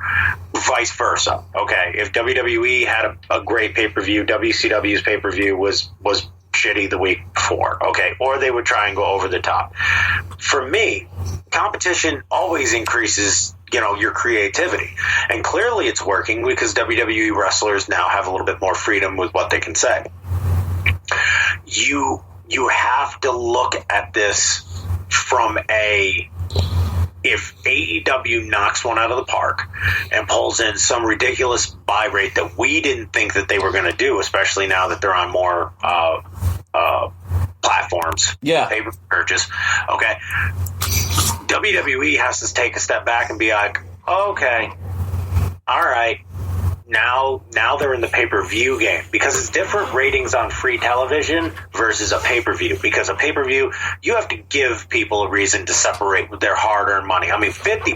vice versa. Okay, if WWE had a great pay-per-view, WCW's pay-per-view was shitty the week before. Okay, or they would try and go over the top. For me, competition always increases, your creativity, and clearly it's working because WWE wrestlers now have a little bit more freedom with what they can say. You have to look at this from if AEW knocks one out of the park and pulls in some ridiculous buy rate that we didn't think that they were going to do, especially now that they're on more platforms, pay per purchase. Okay, WWE has to take a step back and be like, okay, all right. Now they're in the pay-per-view game, because it's different ratings on free television versus a pay-per-view. Because a pay-per-view, you have to give people a reason to separate with their hard-earned money. I mean, $50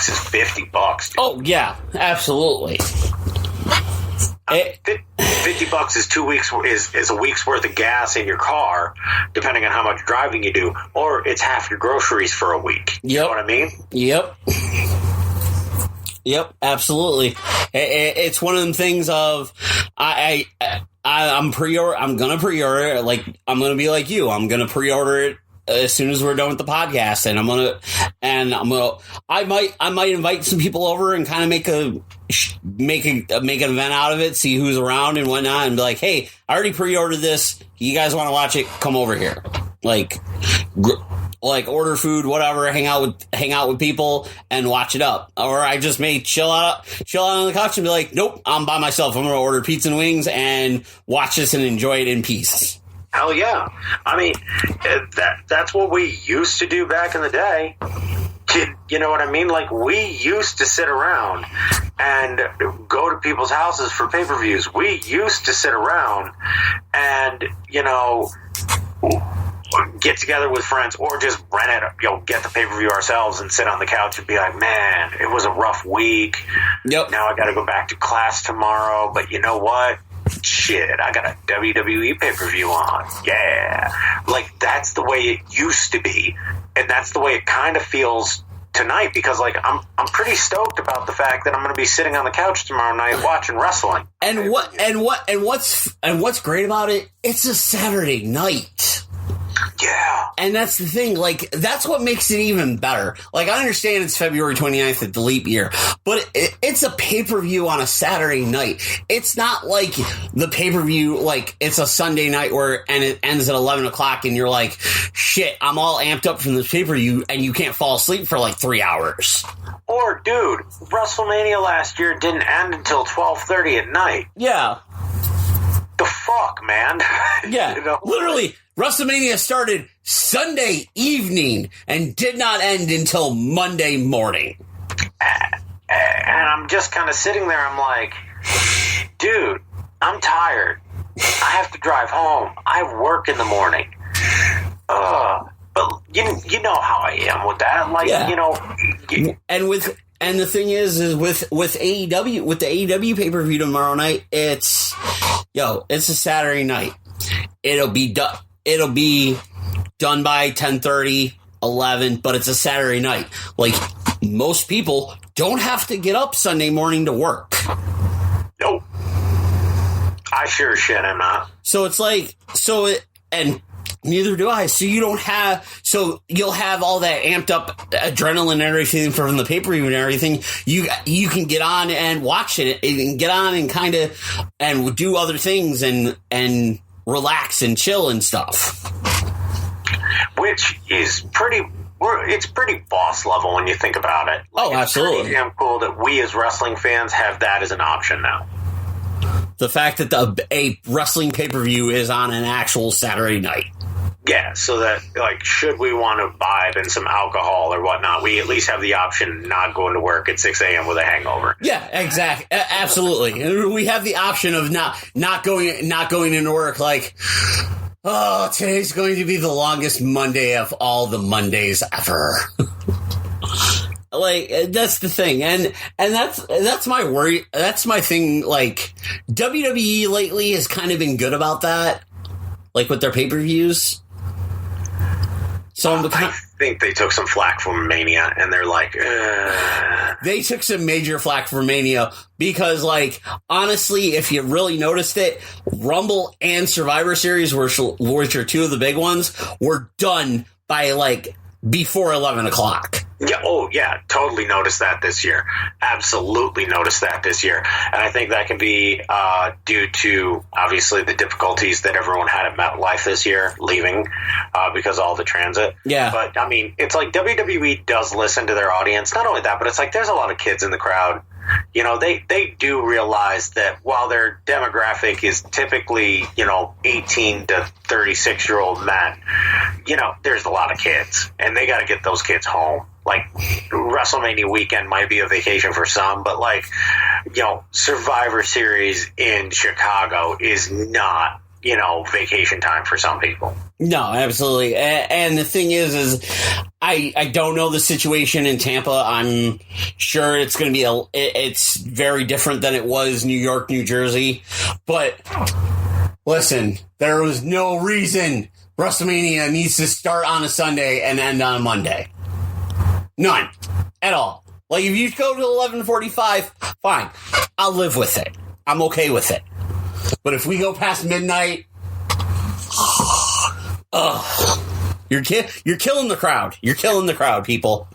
is $50. Dude. Oh yeah, absolutely. $50 is 2 weeks is a week's worth of gas in your car, depending on how much driving you do, or it's half your groceries for a week. You know what I mean? Yep, absolutely. It's one of them things of I'm gonna pre-order. Like, I'm gonna be like you. I'm gonna pre-order it as soon as we're done with the podcast, and I might invite some people over and kind of make an event out of it, see who's around and whatnot, and be like, hey, I already pre-ordered this. You guys want to watch it? Come over here. Like order food, whatever, hang out with people and watch it up. Or I just may chill out on the couch and be like, nope, I'm by myself. I'm going to order pizza and wings and watch this and enjoy it in peace. Hell yeah. I mean, that's what we used to do back in the day. You know what I mean? Like, we used to sit around and go to people's houses for pay-per-views. We used to sit around and, get together with friends, or just rent it, get the pay-per-view ourselves and sit on the couch and be like, man, it was a rough week. Yep. Now I got to go back to class tomorrow, but you know what? Shit, I got a WWE pay-per-view on. Yeah. Like, that's the way it used to be, and that's the way it kind of feels tonight, because I'm pretty stoked about the fact that I'm going to be sitting on the couch tomorrow night watching wrestling. And what's great about it? It's a Saturday night. Yeah. And that's the thing, like, that's what makes it even better. Like, I understand it's February 29th at the leap year, but it's a pay-per-view on a Saturday night. It's not like the pay-per-view, like, it's a Sunday night and it ends at 11 o'clock and you're like, shit, I'm all amped up from this pay-per-view, and you can't fall asleep for like 3 hours. Or, dude, WrestleMania last year didn't end until 12:30 at night. Yeah. The fuck, man? Yeah. Literally, WrestleMania started Sunday evening and did not end until Monday morning. And I'm just kind of sitting there, I'm like, dude, I'm tired. I have to drive home. I work in the morning. But you know how I am with that. Like, And the thing is with AEW, with the AEW pay-per-view tomorrow night, it's a Saturday night. It'll be done by 10:30, 11, but it's a Saturday night. Like, most people don't have to get up Sunday morning to work. Nope. I sure as shit am not. So it's like, and neither do I. So you'll have all that amped up adrenaline and everything from the pay-per-view and everything. You can get on and watch it and get on and kind of and do other things and relax and chill and stuff. Which is it's pretty boss level when you think about it. Like, absolutely. It's pretty damn cool that we as wrestling fans have that as an option now. The fact that a wrestling pay-per-view is on an actual Saturday night. Yeah, so that, like, should we want to vibe in some alcohol or whatnot, we at least have the option of not going to work at 6 a.m. with a hangover. Yeah, exactly. Absolutely. We have the option of not going into work like, oh, today's going to be the longest Monday of all the Mondays ever. Like, that's the thing. And that's my worry. That's my thing. Like, WWE lately has kind of been good about that. Like, with their pay-per-views. So I think they took some flack from Mania, and they're like, They took some major flack from Mania because, like, honestly, if you really noticed it, Rumble and Survivor Series, which are two of the big ones, were done by, like, before 11 o'clock. Yeah, oh, yeah, totally noticed that this year. Absolutely noticed that this year. And I think that can be due to, obviously, the difficulties that everyone had at MetLife this year, leaving because of all the transit. Yeah. But, I mean, it's like WWE does listen to their audience. Not only that, but it's like there's a lot of kids in the crowd. You know, they do realize that while their demographic is typically, 18 to 36-year-old men, there's a lot of kids, and they got to get those kids home. Like, WrestleMania weekend might be a vacation for some, but, like, Survivor Series in Chicago is not, vacation time for some people. No, absolutely. And the thing is I don't know the situation in Tampa. I'm sure it's going to be it's very different than it was New York, New Jersey. But listen, there was no reason WrestleMania needs to start on a Sunday and end on a Monday. None. At all. Like, if you go to 11:45, fine. I'll live with it. I'm okay with it. But if we go past midnight, you're killing the crowd. You're killing the crowd, people.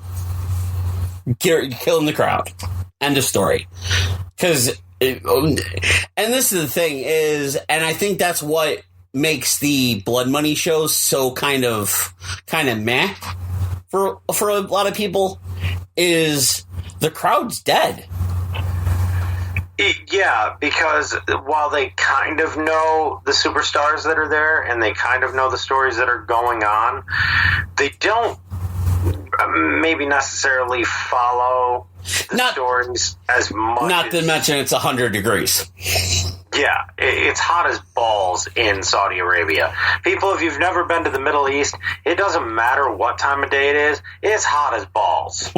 You're killing the crowd. End of story. And this is the thing is, and I think that's what makes the Blood Money shows so kind of meh for a lot of people, is the crowd's dead. Yeah, because while they kind of know the superstars that are there and they kind of know the stories that are going on, they don't maybe necessarily follow the stories as much. Not to mention it's 100 degrees. Yeah, it's hot as balls in Saudi Arabia. People, if you've never been to the Middle East, it doesn't matter what time of day it is. It's hot as balls.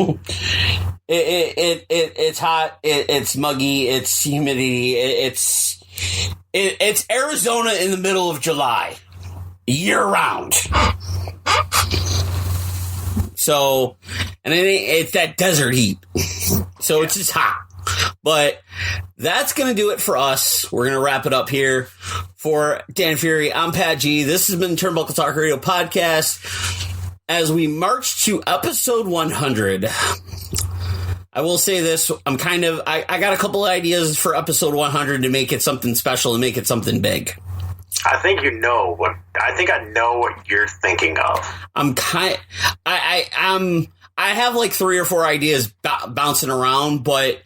It's hot. It's muggy. It's humidity. It's Arizona in the middle of July, year round. So, and it's that desert heat. So it's just hot. But that's going to do it for us. We're going to wrap it up here. For Dan Fury, I'm Pat G. This has been Turnbuckle Talk Radio Podcast. As we march to episode 100, I will say this. I got a couple of ideas for episode 100 to make it something special and make it something big. I think I know what you're thinking of. I have like 3 or 4 ideas bouncing around, but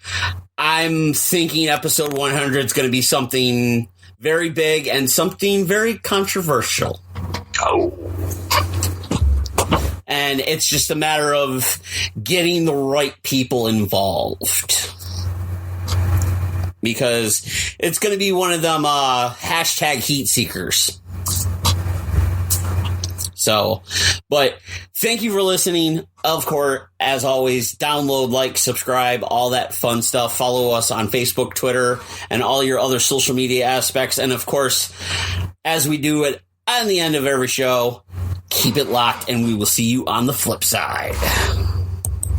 I'm thinking episode 100 is going to be something very big and something very controversial. Oh. And it's just a matter of getting the right people involved. Because it's going to be one of them hashtag heat seekers. So, but thank you for listening. Of course, as always, download, like, subscribe, all that fun stuff. Follow us on Facebook, Twitter, and all your other social media aspects. And of course, as we do it on the end of every show, keep it locked, and we will see you on the flip side.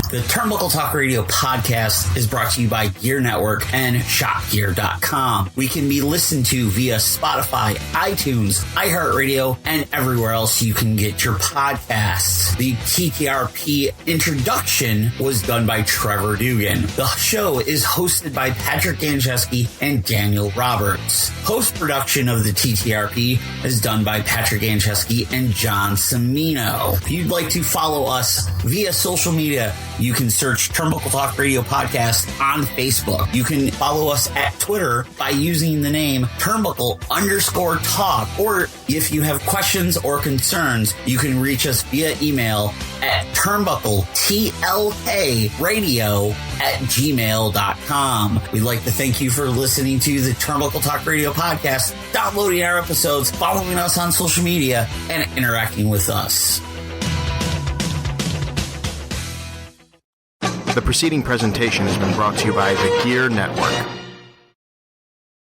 The Turnbuckle Talk Radio podcast is brought to you by Gear Network and ShopGear.com. We can be listened to via Spotify, iTunes, iHeartRadio, and everywhere else you can get your podcasts. The TTRP introduction was done by Trevor Dugan. The show is hosted by Patrick Gancheski and Daniel Roberts. Post-production of the TTRP is done by Patrick Gancheski and John Cimino. If you'd like to follow us via social media, You can search Turnbuckle Talk Radio Podcast on Facebook. You can follow us at Twitter by using the name Turnbuckle_talk. Or if you have questions or concerns, you can reach us via email at turnbuckletlkradio@gmail.com. We'd like to thank you for listening to the Turnbuckle Talk Radio Podcast, downloading our episodes, following us on social media, and interacting with us. The preceding presentation has been brought to you by the Gear Network.